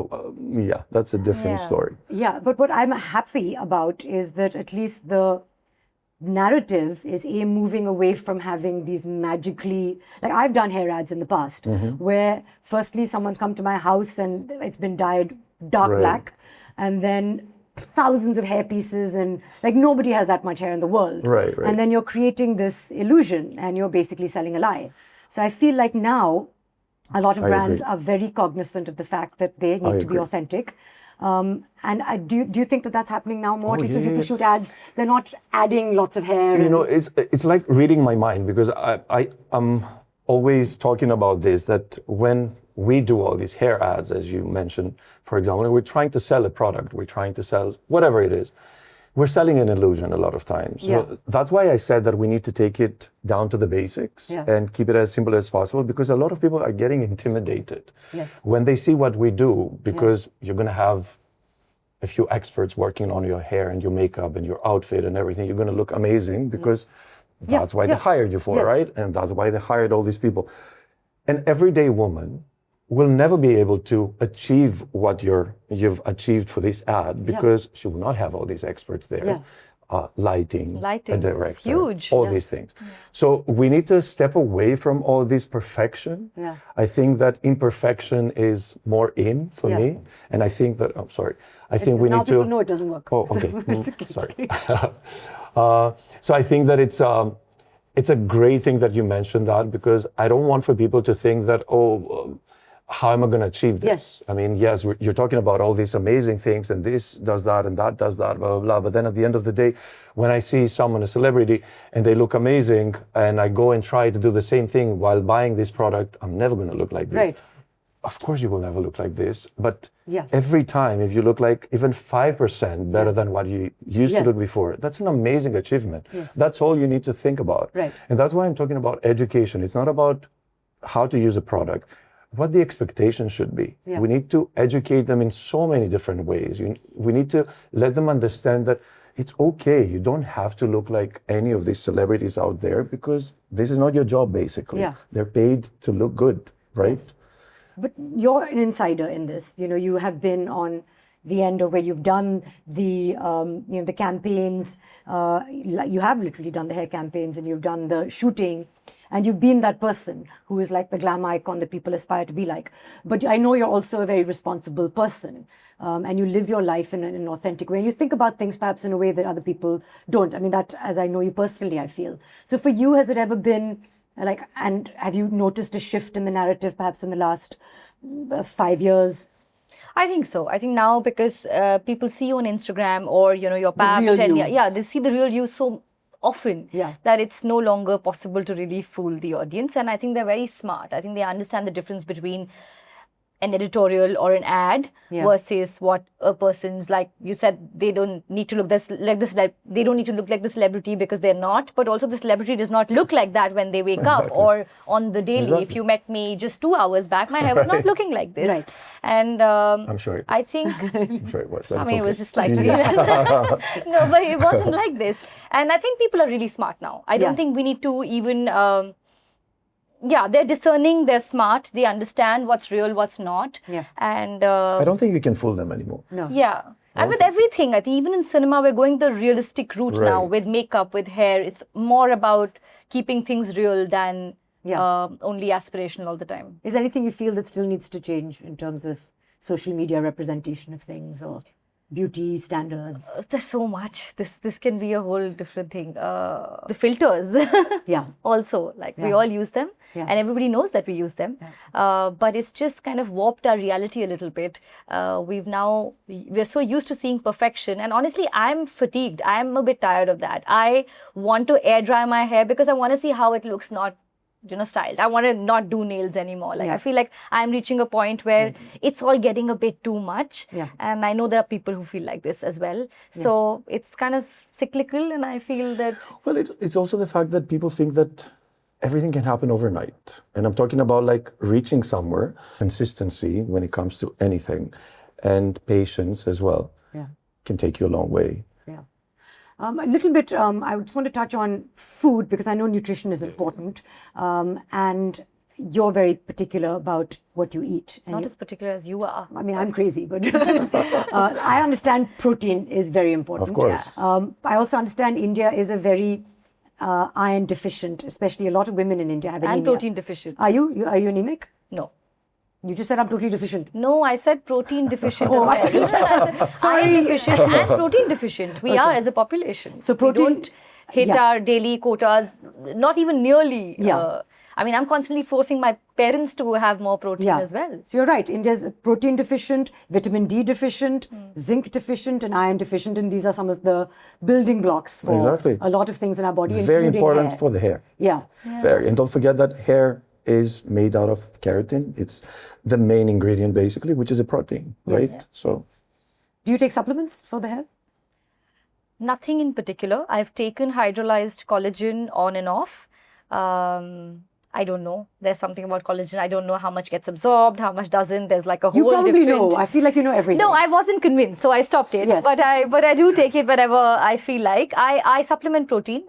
that's a different Yeah. story. Yeah, but what I'm happy about is that at least the narrative is moving away from having these magically, like I've done hair ads in the past where firstly someone's come to my house and it's been dyed dark Right. black, and then thousands of hair pieces, and like nobody has that much hair in the world. Right. And then you're creating this illusion and you're basically selling a lie. So I feel like now a lot of I brands agree. are very cognizant of the fact that they need to be agree. authentic. And do you think that that's happening now more? At least when yeah, people yeah. shoot ads, they're not adding lots of hair. You and- know, it's like reading my mind, because I'm always talking about this, that when we do all these hair ads, as you mentioned, for example, we're trying to sell a product, we're trying to sell whatever it is. We're selling an illusion a lot of times. Yeah. So that's why I said that we need to take it down to the basics Yeah. and keep it as simple as possible, because a lot of people are getting intimidated Yes. when they see what we do, because you're going to have a few experts working on your hair and your makeup and your outfit and everything. You're going to look amazing because Yeah, that's why yeah. they hired you for, Yes. right? And that's why they hired all these people. An everyday woman will never be able to achieve what you've achieved for this ad, because she will not have all these experts there. Yeah. Lighting, Lighting a is director, huge. all Yeah. these things. So we need to step away from all this perfection. Yeah. I think that imperfection is more in for Yeah. me. And I think that, I'm sorry, I think we now need people to... know it doesn't work. Oh, So okay. it's okay. Sorry. So I think that it's a great thing that you mentioned that, because I don't want for people to think that, how am I going to achieve this? Yes. I mean, yes, you're talking about all these amazing things, and this does that, and that does that, blah, blah, blah. But then at the end of the day, when I see someone, a celebrity, and they look amazing, and I go and try to do the same thing while buying this product, I'm never going to look like this. Right. Of course you will never look like this, but Yeah. every time, if you look like even 5% better than what you used Yeah. to look before, that's an amazing achievement. Yes. That's all you need to think about. Right. And that's why I'm talking about education. It's not about how to use a product, what the expectation should be. Yeah. We need to educate them in so many different ways. We need to let them understand that it's okay. You don't have to look like any of these celebrities out there, because this is not your job, basically. Yeah. They're paid to look good, right? Yes. But you're an insider in this. You know, you have been on the end of where you've done the, the campaigns. You have literally done the hair campaigns, and you've done the shooting, and you've been that person who is like the glam icon that people aspire to be like. But I know you're also a very responsible person, and you live your life in an authentic way. And you think about things perhaps in a way that other people don't. I mean, that, as I know you personally, I feel. So for you, has it ever been and have you noticed a shift in the narrative perhaps in the last 5 years? I think so. I think now because people see you on Instagram or, your pap, real you. they see the real you so often that it's no longer possible to really fool the audience. And I think they're very smart. I think they understand the difference between an editorial or an ad versus what a person's, like you said, they don't need to look they don't need to look like the celebrity because they're not, but also the celebrity does not look like that when they wake up or on the daily. If you met me just 2 hours back, my hair was not looking like this. Right. And I'm sure. I think I'm sure it was. I mean, it was just like no, but it wasn't like this. And I think people are really smart now. I don't think we need to even they're discerning, they're smart, they understand what's real, what's not. And I don't think you can fool them anymore. No. And with everything, I think even in cinema, we're going the realistic route now with makeup, with hair. It's more about keeping things real than only aspirational all the time. Is there anything you feel that still needs to change in terms of social media representation of things or beauty standards? There's so much. This can be a whole different thing. The filters, also, like we all use them, and everybody knows that we use them. But it's just kind of warped our reality a little bit. We're so used to seeing perfection, and honestly, I'm fatigued. I'm a bit tired of that. I want to air dry my hair because I want to see how it looks, not styled. I want to not do nails anymore. I feel like I'm reaching a point where it's all getting a bit too much. And I know there are people who feel like this as well. So it's kind of cyclical, and I feel that... Well, it's also the fact that people think that everything can happen overnight. And I'm talking about like reaching somewhere, consistency when it comes to anything, and patience as well can take you a long way. A little bit, I just want to touch on food because I know nutrition is important, and you're very particular about what you eat. And not as particular as you are. I mean, I'm crazy, but I understand protein is very important. Of course. I also understand India is a very iron deficient, especially a lot of women in India have anemia. And protein deficient. Are you anemic? No. You just said I'm totally deficient. No, I said protein deficient as well. I said iron deficient and protein deficient. We are as a population. So protein... We don't hit our daily quotas, not even nearly. I mean, I'm constantly forcing my parents to have more protein as well. So you're right. India's protein deficient, vitamin D deficient, zinc deficient, and iron deficient. And these are some of the building blocks for a lot of things in our body, It's very important hair. for the hair. Yeah. Very. And don't forget that hair is made out of keratin. It's the main ingredient, basically, which is a protein, right? So, do you take supplements for the hair? Nothing in particular. I've taken hydrolyzed collagen on and off. I don't know. There's something about collagen. I don't know how much gets absorbed, how much doesn't. There's like a whole different... You probably know. I feel like you know everything. No, I wasn't convinced, so I stopped it. Yes. But I do take it whenever I feel like. I supplement protein.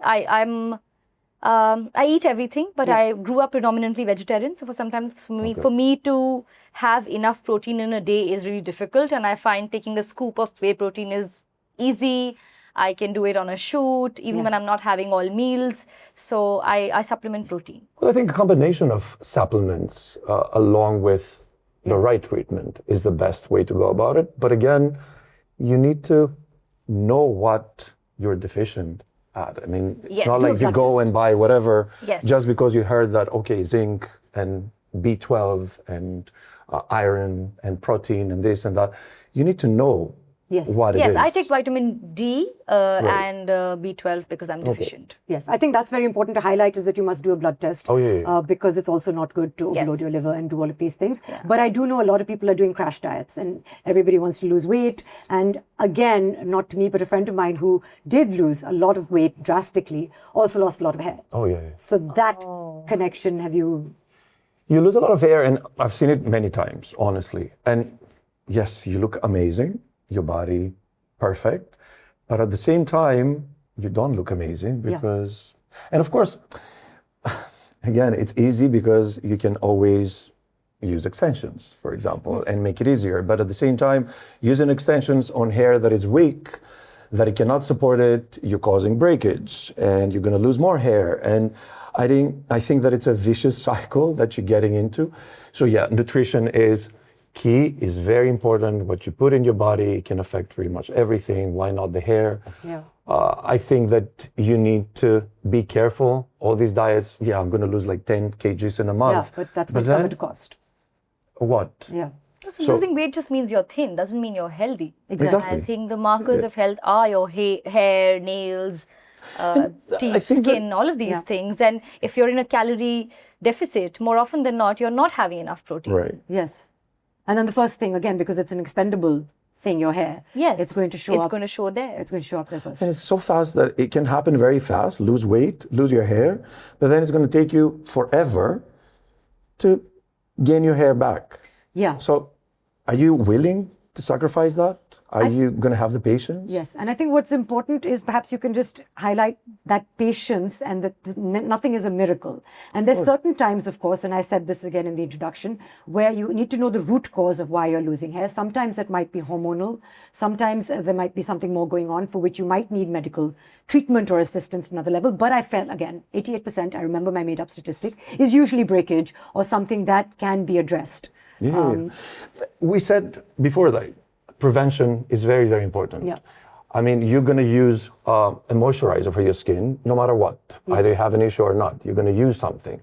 I eat everything, but I grew up predominantly vegetarian. So for me to have enough protein in a day is really difficult. And I find taking a scoop of whey protein is easy. I can do it on a shoot, even when I'm not having all meals. So I supplement protein. Well, I think a combination of supplements along with the right treatment is the best way to go about it. But again, you need to know what you're deficient at. I mean, it's not like you go and buy whatever just because you heard that, okay, zinc and B12 and iron and protein and this and that. You need to know what it is. Yes, I take vitamin D and B12 because I'm deficient. Yes, I think that's very important to highlight is that you must do a blood test because it's also not good to overload your liver and do all of these things. But I do know a lot of people are doing crash diets and everybody wants to lose weight. And again, not me, but a friend of mine who did lose a lot of weight drastically also lost a lot of hair. So that connection, have you... You lose a lot of hair, and I've seen it many times, honestly. And yes, you look amazing. Your body perfect, but at the same time you don't look amazing because and of course again it's easy because you can always use extensions, for example, and make it easier, but at the same time using extensions on hair that is weak, that it cannot support it, you're causing breakage and you're going to lose more hair. And I think that it's a vicious cycle that you're getting into. So nutrition is key, is very important. What you put in your body can affect pretty much everything. Why not the hair? I think that you need to be careful. All these diets, I'm going to lose like 10 kgs in a month. Yeah, but that's what's going to cost. What? Yeah. So losing weight just means you're thin, doesn't mean you're healthy. Exactly. I think the markers of health are your hair, nails, teeth, skin, all of these things. And if you're in a calorie deficit, more often than not, you're not having enough protein. Right. Yes. And then the first thing, again, because it's an expendable thing, your hair. Yes. It's going to show up. It's going to show there. It's going to show up there first. And it's so fast that it can happen very fast, lose weight, lose your hair, but then it's going to take you forever to gain your hair back. Yeah. So are you willing to sacrifice that? Are you going to have the patience? Yes. And I think what's important is perhaps you can just highlight that patience and that nothing is a miracle. And there's certain times, of course, and I said this again in the introduction, where you need to know the root cause of why you're losing hair. Sometimes it might be hormonal. Sometimes there might be something more going on for which you might need medical treatment or assistance at another level. But I felt, again, 88%, I remember my made up statistic, is usually breakage or something that can be addressed. Yeah. We said before that prevention is very, very important. Yeah. I mean, you're going to use a moisturizer for your skin no matter what. Yes. Either you have an issue or not. You're going to use something.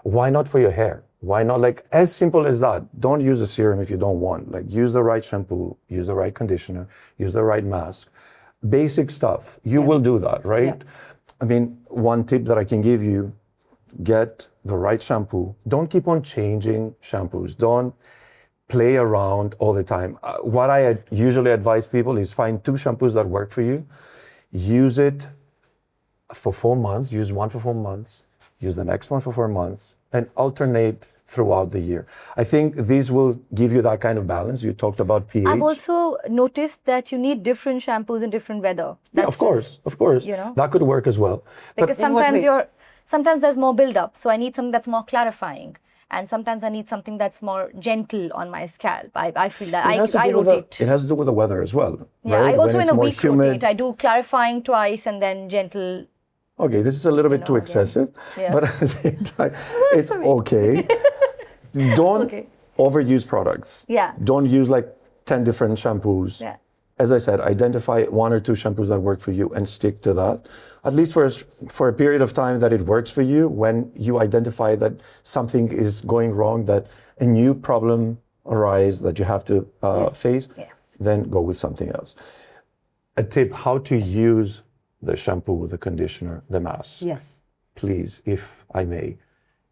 Why not for your hair? Why not, like, as simple as that? Don't use a serum if you don't want. Like, use the right shampoo, use the right conditioner, use the right mask. Basic stuff. You will do that, right? Yeah. I mean, one tip that I can give you, get the right shampoo. Don't keep on changing shampoos. Don't play around all the time. What I usually advise people is find 2 shampoos that work for you. Use it for 4 months. Use one for 4 months. Use the next one for 4 months. And alternate throughout the year. I think these will give you that kind of balance. You talked about pH. I've also noticed that you need different shampoos in different weather. Yeah, of course. You know, that could work as well. Because sometimes there's more build-up, so I need something that's more clarifying. And sometimes I need something that's more gentle on my scalp. I feel that I rotate. It has to do with the weather as well. Yeah, right? I also when in a week humid, rotate. I do clarifying twice and then gentle. Okay, this is a little bit too excessive, but at the same time, it's okay. Don't overuse products. Yeah. Don't use like 10 different shampoos. Yeah. As I said, identify 1 or 2 shampoos that work for you and stick to that. At least for a period of time that it works for you. When you identify that something is going wrong, that a new problem arises that you have to face, then go with something else. A tip, how to use the shampoo, the conditioner, the mask. Yes. Please, if I may,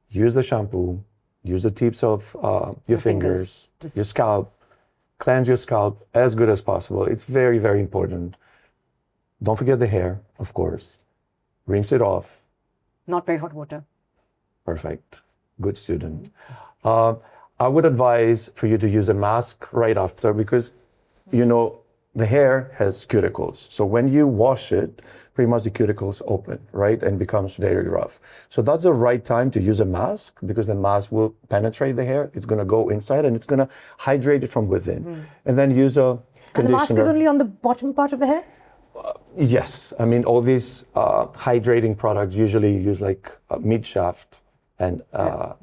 use the shampoo, use the tips of your fingers, your scalp, cleanse your scalp as good as possible. It's very, very important. Don't forget the hair, of course. Rinse it off. Not very hot water. Perfect. Good student. I would advise for you to use a mask right after because, you know, the hair has cuticles. So when you wash it, pretty much the cuticles open, right? And becomes very rough. So that's the right time to use a mask because the mask will penetrate the hair. It's going to go inside and it's going to hydrate it from within. And then use a conditioner. And the mask is only on the bottom part of the hair? Yes. I mean, all these hydrating products usually use like mid-shaft and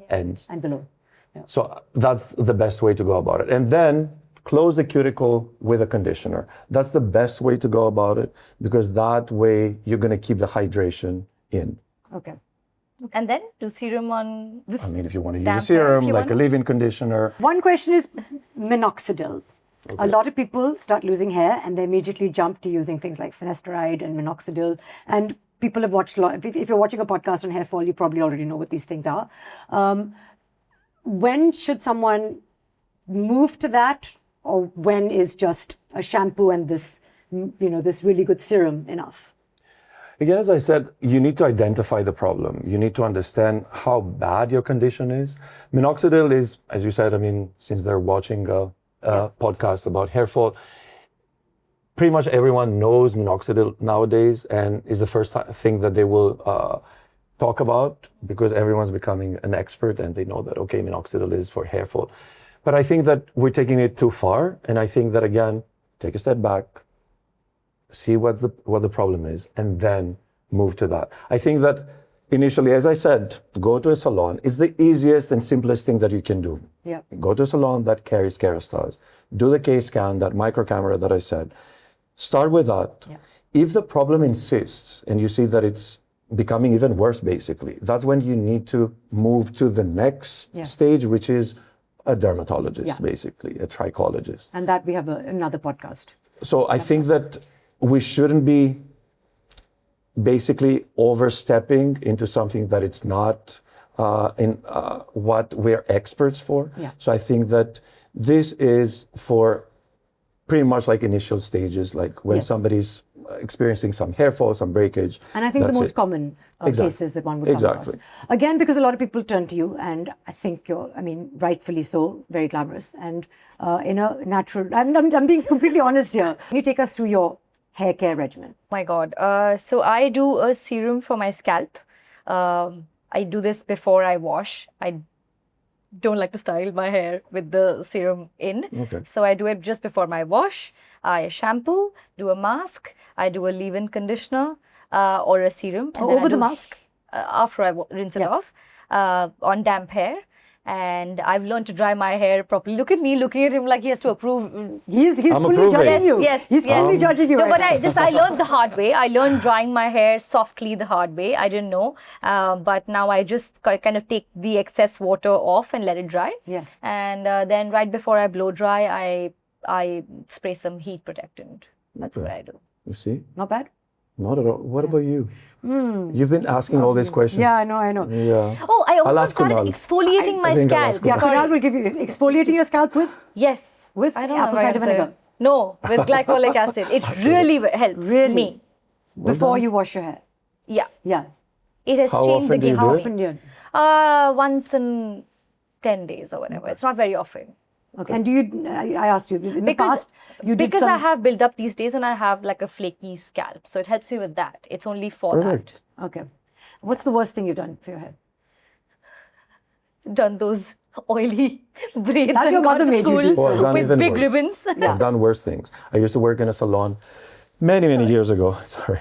ends. And below. Yeah. So that's the best way to go about it. And then close the cuticle with a conditioner. That's the best way to go about it because that way you're going to keep the hydration in. Okay. And then do serum on this. I mean, if you want to use a serum, like a leave-in conditioner. One question is minoxidil. Okay. A lot of people start losing hair and they immediately jump to using things like finasteride and minoxidil. And people have watched a lot. If you're watching a podcast on hair fall, you probably already know what these things are. When should someone move to that? Or when is just a shampoo and this, you know, this really good serum enough? Again, as I said, you need to identify the problem. You need to understand how bad your condition is. Minoxidil is, as you said, I mean, since they're watching a podcast about hair fall, pretty much everyone knows minoxidil nowadays and is the first thing that they will talk about because everyone's becoming an expert and they know that, okay, minoxidil is for hair fall. But I think that we're taking it too far. And I think that, again, take a step back, see what the problem is, and then move to that. I think that initially, as I said, go to a salon is the easiest and simplest thing that you can do. Yeah. Go to a salon that carries Kerastase. Do the K-scan, that micro camera that I said. Start with that. Yeah. If the problem insists and you see that it's becoming even worse, basically, that's when you need to move to the next stage, which is a dermatologist, basically, a trichologist. And that we have another podcast. So I think that we shouldn't be basically overstepping into something that it's not in what we're experts for. Yeah. So I think that this is for pretty much like initial stages, like when somebody's experiencing some hair fall, some breakage. And I think the most common cases that one would come across. Again, because a lot of people turn to you, and I think you're, rightfully so, very glamorous. And in a natural, I'm being completely honest here. Can you take us through your hair care regimen? My God. So I do a serum for my scalp. I do this before I wash. I don't like to style my hair with the serum in. Okay. So I do it just before my wash. I shampoo, do a mask, I do a leave-in conditioner or a serum. And over the mask? After I rinse it off on damp hair. And I've learned to dry my hair properly. Look at me looking at him like he has to approve. He's fully judging you. Yes, he's fully judging you. No, but I learned the hard way. I learned drying my hair softly the hard way. I didn't know. But now I just kind of take the excess water off and let it dry. Yes. And then right before I blow dry, I spray some heat protectant. That's what I do. You see? Not bad? Not at all. What about you? You've been asking all these questions. Yeah, I know. Yeah. Oh, I also started Kunal. exfoliating my scalp. Yeah, Kunal will give you exfoliating your scalp with? Yes. With I don't know apple if I cider can say- vinegar? No, with glycolic acid. It really helps me. Before you wash your hair? Yeah. Yeah. It has How changed the often do you game do for it? me. Often, yeah. Once in 10 days or whatever. It's not very often. Okay. And do you, I asked you, in the past, you did Because some... I have built up these days and I have like a flaky scalp. So it helps me with that. It's only for Perfect. Okay. What's the worst thing you've done for your hair? that. Done those oily braids That and your gone mother to made you do. school Oh, I've done with even big worse. ribbons. I've done worse things. I used to work in a salon many years ago. Sorry.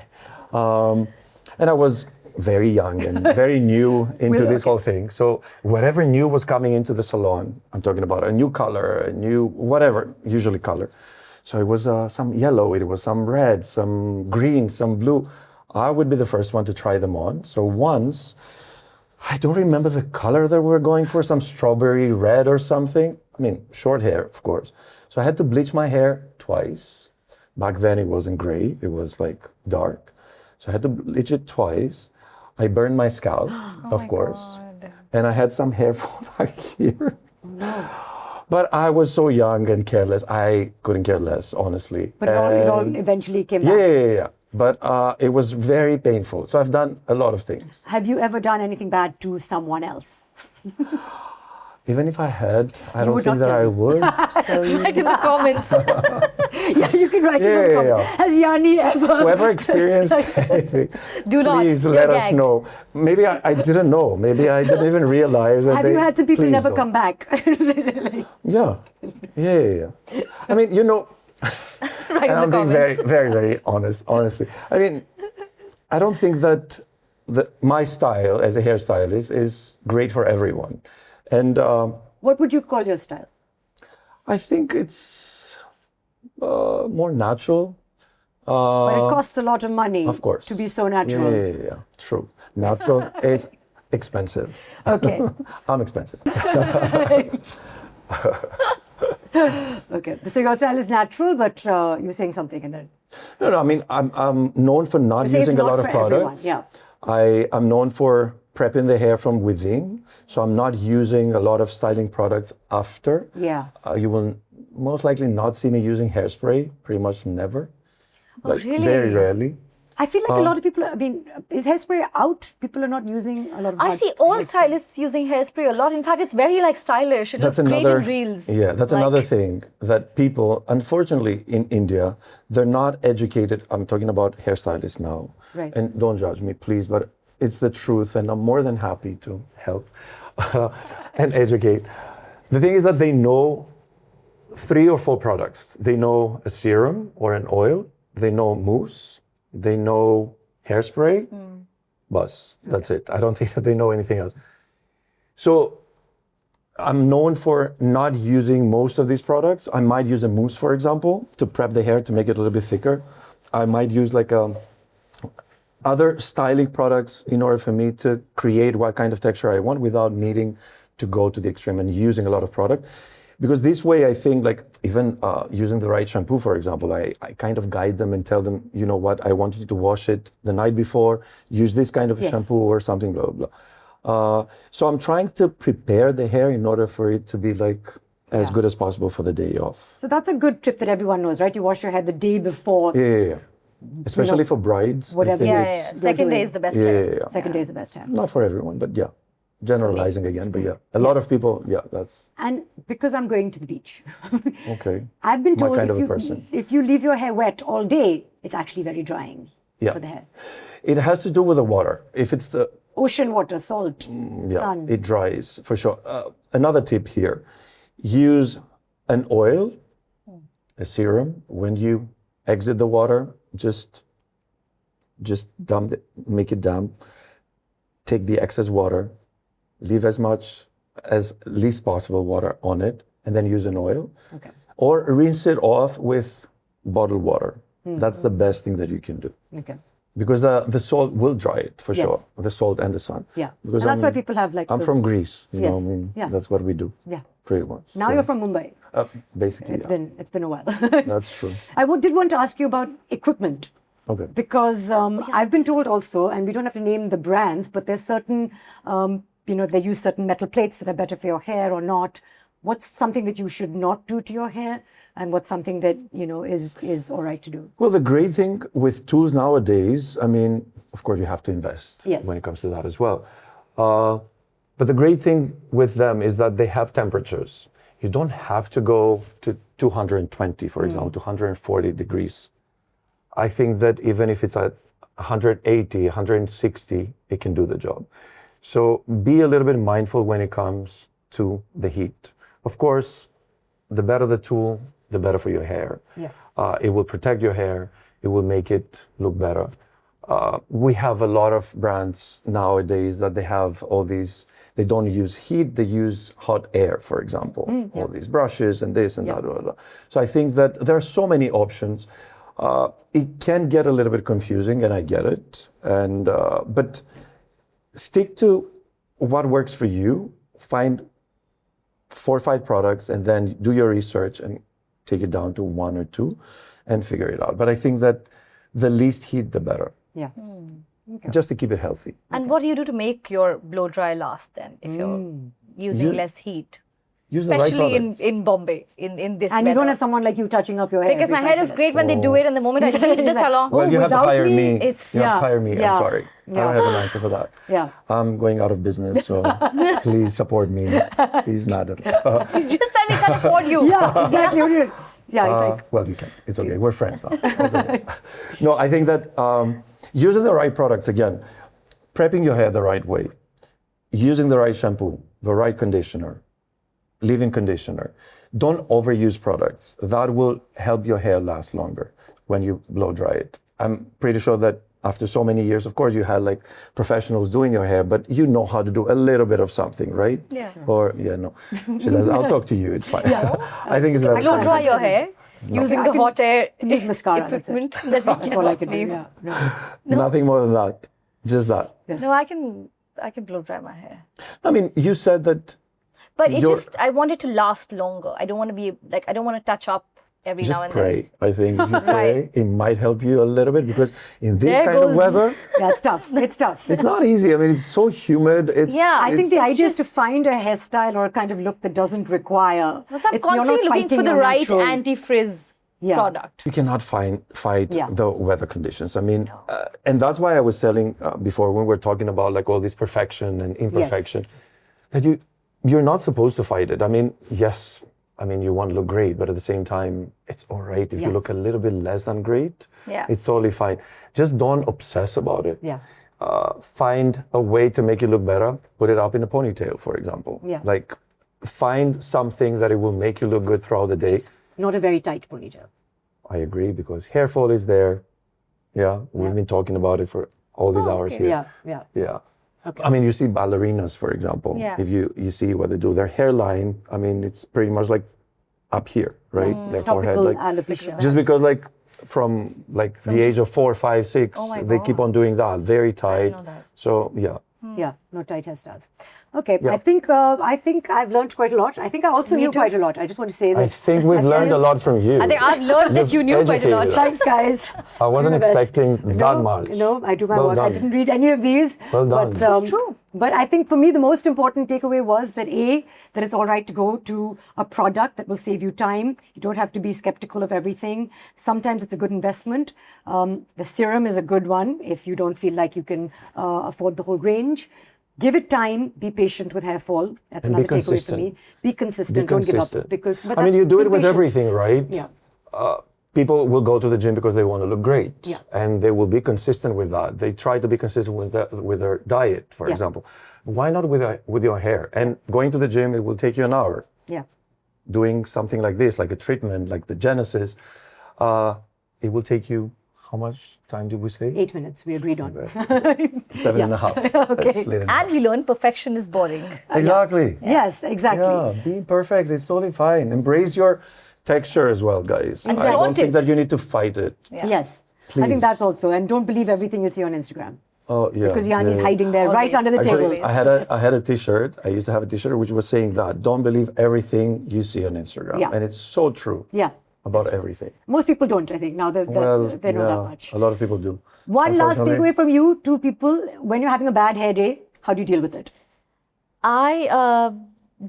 And I was very young and very new into this whole thing. So whatever new was coming into the salon, I'm talking about a new color, a new whatever, usually color. So it was some yellow, it was some red, some green, some blue. I would be the first one to try them on. So once, I don't remember the color that we were going for, some strawberry red or something. I mean, short hair, of course. So I had to bleach my hair twice. Back then it wasn't gray, it was like dark. So I had to bleach it twice. I burned my scalp, of course. God. And I had some hair fall back here. No. But I was so young and careless, I couldn't care less, honestly. But it all eventually came back. Yeah. But it was very painful. So I've done a lot of things. Have you ever done anything bad to someone else? Even if I had, I don't would think not that tell I me. would. Write in the comments. Yeah, you can write in the comments. Has Yianni ever... Whoever experienced anything, Do not. please You're let us gagged. know. Maybe I didn't know. Maybe I didn't even realize that Have you had some people never come back? Yeah. I mean, you know, Write and in I'm the being comments. very honest, honestly. I mean, I don't think that my style as a hairstylist is great for everyone. And What would you call your style? I think it's more natural. But it costs a lot of money Of course. to be so natural. Yeah. True. Natural is expensive. Okay. I'm expensive. Okay. So your style is natural, but you're saying something and then... No, I mean, I'm known for not say it's using a not lot of for everyone, products. yeah. I'm known for prepping the hair from within, so I'm not using a lot of styling products after. Yeah. You will most likely not see me using hairspray, pretty much never. Really? Very rarely. I feel like a lot of people, is hairspray out? People are not using a lot of I see all stylists using hairspray a lot. In fact, it's very stylish. It looks great in reels. Yeah, that's another thing that people, unfortunately, in India, they're not educated. I'm talking about hairstylists now. Right. And don't judge me, please, but it's the truth, and I'm more than happy to help and educate. The thing is that they know 3 or 4 products. They know a serum or an oil. They know mousse. They know hairspray. Bus. That's it. I don't think that they know anything else. So I'm known for not using most of these products. I might use a mousse, for example, to prep the hair to make it a little bit thicker. I might use other styling products in order for me to create what kind of texture I want without needing to go to the extreme and using a lot of product. Because this way, I think, like, even using the right shampoo, for example, I kind of guide them and tell them, you know what, I want you to wash it the night before, use this kind of shampoo or something, blah, blah, blah. So I'm trying to prepare the hair in order for it to be like as good as possible for the day off. So that's a good tip that everyone knows, right? You wash your hair the day before. Yeah. Especially for brides. Whatever. Second day is the best time. Second day is the best time. Not for everyone, but yeah. Generalizing again, but yeah. A lot of people, that's... And because I'm going to the beach. Okay. I've been told My kind of a person. if you leave your hair wet all day, it's actually very drying for the hair. It has to do with the water. If it's the... Ocean water, salt, sun. It dries, for sure. Another tip here. Use an oil, a serum. When you exit the water, just dump it, make it damp. Take the excess water. Leave as least possible water on it, and then use an oil. Okay. Or rinse it off with bottled water. That's the best thing that you can do. Okay. Because the salt will dry it, for sure. The salt and the sun. Yeah. Because and that's why people have like I'm from Greece, you know, I mean, that's what we do. Yeah. Pretty much. Now you're from Mumbai. Basically, It's been a while. That's true. I did want to ask you about equipment. Okay. Because I've been told also, and we don't have to name the brands, but there's certain, they use certain metal plates that are better for your hair or not. What's something that you should not do to your hair? And what's something that, is all right to do? Well, the great thing with tools nowadays, I mean, of course, you have to invest when it comes to that as well. But the great thing with them is that they have temperatures. You don't have to go to 220, for example, 240 degrees. I think that even if it's at 180, 160, it can do the job. So be a little bit mindful when it comes to the heat. Of course, the better the tool, the better for your hair. Yeah. It will protect your hair. It will make it look better. We have a lot of brands nowadays that they have all these, they don't use heat, they use hot air, for example. All these brushes and this and that. Blah, blah, blah. So I think that there are so many options. It can get a little bit confusing, and I get it. And but stick to what works for you. Find 4 or 5 products, and then do your research and take it down to 1 or 2 and figure it out. But I think that the least heat, the better. Yeah. Okay. Just to keep it healthy. And what do you do to make your blow dry last then, if you're using less heat? Use Especially the right in Bombay, in this And weather. you don't have someone like you touching up your hair. Because my hair looks great when they do it, and the moment I leave the salon. Well, you have to hire me. It's, you have to hire me. I'm sorry. I don't have an answer for that. Yeah. I'm going out of business, so please support me. Please, madam. You just said we can't afford you. Yeah, exactly. Yeah, it's like... Well, you can. It's okay. We're friends now. Okay. No, I think that using the right products, again, prepping your hair the right way, using the right shampoo, the right conditioner, leave-in conditioner. Don't overuse products. That will help your hair last longer when you blow dry it. I'm pretty sure that after so many years, of course, you had like professionals doing your hair, but you know how to do a little bit of something, right? Yeah. Or, no. I'll talk to you. It's fine. Yeah. I think it's very blow dry your hair using the hot air use mascara, equipment that we That's all I can do. Yeah. No. Nothing more than that. Just that. Yeah. No, I can blow dry my hair. I mean, you said that. But I want it to last longer. I don't want to be like, I don't want to touch up every now and then. Just pray. I think if you pray, Right. it might help you a little bit, because in this kind of weather, Yeah, it's tough. It's tough. it's not easy. I mean, it's so humid. I think the idea is to find a hairstyle or a kind of look that doesn't require. So I'm constantly looking for the right anti-frizz product. You cannot fight the weather conditions. I mean, and that's why I was telling before, when we're talking about like all this perfection and imperfection, that you're not supposed to fight it. I mean, yes, you want to look great, but at the same time, it's all right if you look a little bit less than great. Yeah. It's totally fine. Just don't obsess about it. Yeah. Find a way to make it look better. Put it up in a ponytail, for example. Yeah. Like, find something that it will make you look good throughout the day. Just not a very tight ponytail. I agree, because hair fall is there. Yeah. We've been talking about it for all these hours here. Yeah. Okay. I mean, you see ballerinas, for example. Yeah. If you see what they do, their hairline, it's pretty much like up here, right? Their forehead, like alopecia. Just because, like, from the age of 4, 5, 6, they keep on doing that, very tight. I know that. So Yeah, no tight hairstyles. Okay, Yeah. I think I've learned quite a lot. I think I also knew quite a lot. I just want to say that. I think we've learned a lot from you. I think I've learned that you knew quite a lot. Educated us. Thanks, guys. I wasn't Do my best. expecting that much. No, I do my Well work. I done. didn't read any of these. Well done. But, This is true. But I think for me, the most important takeaway was that that it's all right to go to a product that will save you time. You don't have to be skeptical of everything. Sometimes it's a good investment. The serum is a good one if you don't feel like you can afford the whole range. Give it time. Be patient with hair fall. That's And another be takeaway for consistent. me. Be consistent. Be Don't give consistent. up. Because but I mean, that's you do it being with patient. everything, right? Yeah. People will go to the gym because they want to look great, Yeah. and they will be consistent with that. They try to be consistent with their diet, for Yeah. example. Why not with your hair? And going to the gym, it will take you an hour. Yeah. Doing something like this, like a treatment, like the Genesis, it will take you, how much time did we say? 8 minutes. We agreed on. 7.5. Let's split it in half. And we learned perfection is boring. Exactly. Yes, exactly. Yeah, be perfect. It's totally fine. Embrace your texture as well, guys. And I don't flaunt think it. that you need to fight it. Yeah. Yes. I Please. think that's also, and don't believe everything you see on Instagram. Oh yeah. Because Yanni's yeah. hiding there right Always. under the Actually, table. I had a T-shirt. I used to have a T-shirt which was saying that don't believe everything you see on Instagram, Yeah. and it's so true Yeah. about everything. Most people don't, I think. Now they know that much. a lot of people do. One last Unfortunately. takeaway from you, two people. When you're having a bad hair day, how do you deal with it? I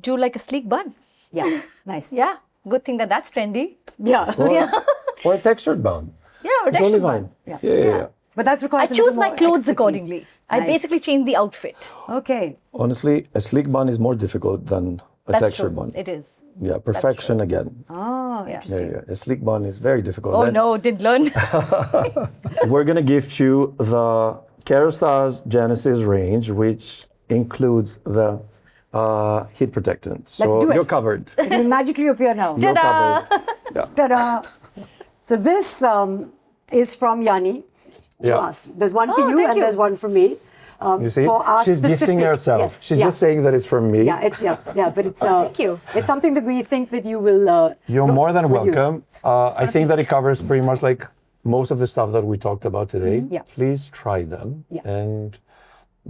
do like a sleek bun. Yeah, nice. Yeah, good thing that's trendy. Yeah. Yeah. Or a textured bun. Yeah, or It's totally textured bun. fine. Yeah. Yeah. But that's I requires a choose little my more clothes expertise. accordingly. I Nice. basically change the outfit. Okay. Honestly, a sleek bun is more difficult than a That's textured true. bun. It is. Yeah, perfection again. Oh, Yeah. interesting. Yeah. A sleek bun is very difficult. Oh Then no, didn't learn. We're gonna gift you the Kérastase Genesis range, which includes the heat protectant. So Let's do it. you're covered. It will magically appear now. You're Ta-da! covered. Yeah. Ta-da! So this is from Yanni to Yeah. us. There's one for Oh, you thank and you. there's one for me. You see, For our she's gifting specific- herself. yes, She's yeah. just saying that it's from me. Yeah, but it's thank you. It's something that we think that you will. You're more than will use. welcome. I think that it covers pretty much like most of the stuff that we talked about today. Yeah. Please try them. Yeah. And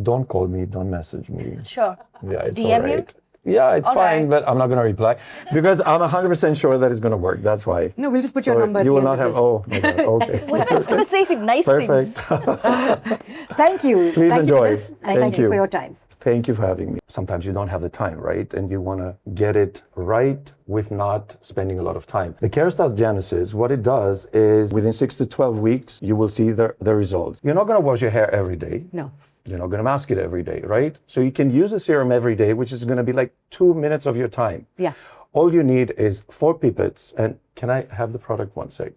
don't call me, don't message me. Sure. Yeah, it's DM all you? right. Yeah, it's All fine, right. but I'm not going to reply because I'm 100% sure that it's going to work. That's why. No, we'll just put your number at You the will end not of have. this. Oh my God. Okay. What am I going to say? Nice Perfect. things. Thank you. Please thank enjoy. You for this, and Thank thank you you. for your time. Thank you for having me. Sometimes you don't have the time, right? And you want to get it right with not spending a lot of time. The Kerastase Genesis, what it does is within 6 to 12 weeks, you will see the results. You're not going to wash your hair every day. No. You're not going to mask it every day, right? So you can use a serum every day, which is going to be like 2 minutes of your time. Yeah. All you need is 4 pipettes. And can I have the product one sec?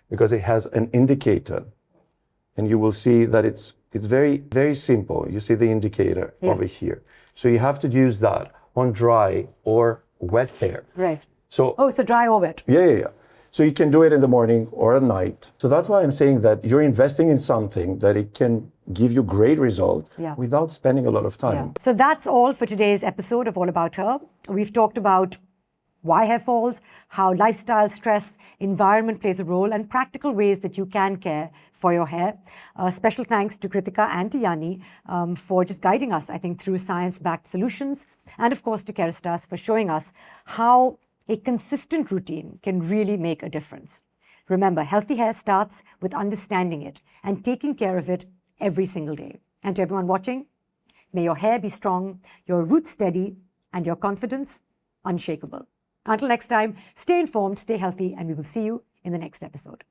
Because it has an indicator. And you will see that it's very, very simple. You see the indicator over here. So you have to use that on dry or wet hair. Right. So Oh, so dry or wet. yeah. So you can do it in the morning or at night. So that's why I'm saying that you're investing in something that it can give you great results without spending a lot of time. Yeah. So that's all for today's episode of All About Her. We've talked about why hair falls, how lifestyle, stress, environment plays a role, and practical ways that you can care for your hair. Special thanks to Kritika and to Yanni for just guiding us, I think, through science-backed solutions. And of course to Kerastase for showing us how a consistent routine can really make a difference. Remember, healthy hair starts with understanding it and taking care of it every single day. And to everyone watching, may your hair be strong, your roots steady, and your confidence unshakable. Until next time, stay informed, stay healthy, and we will see you in the next episode.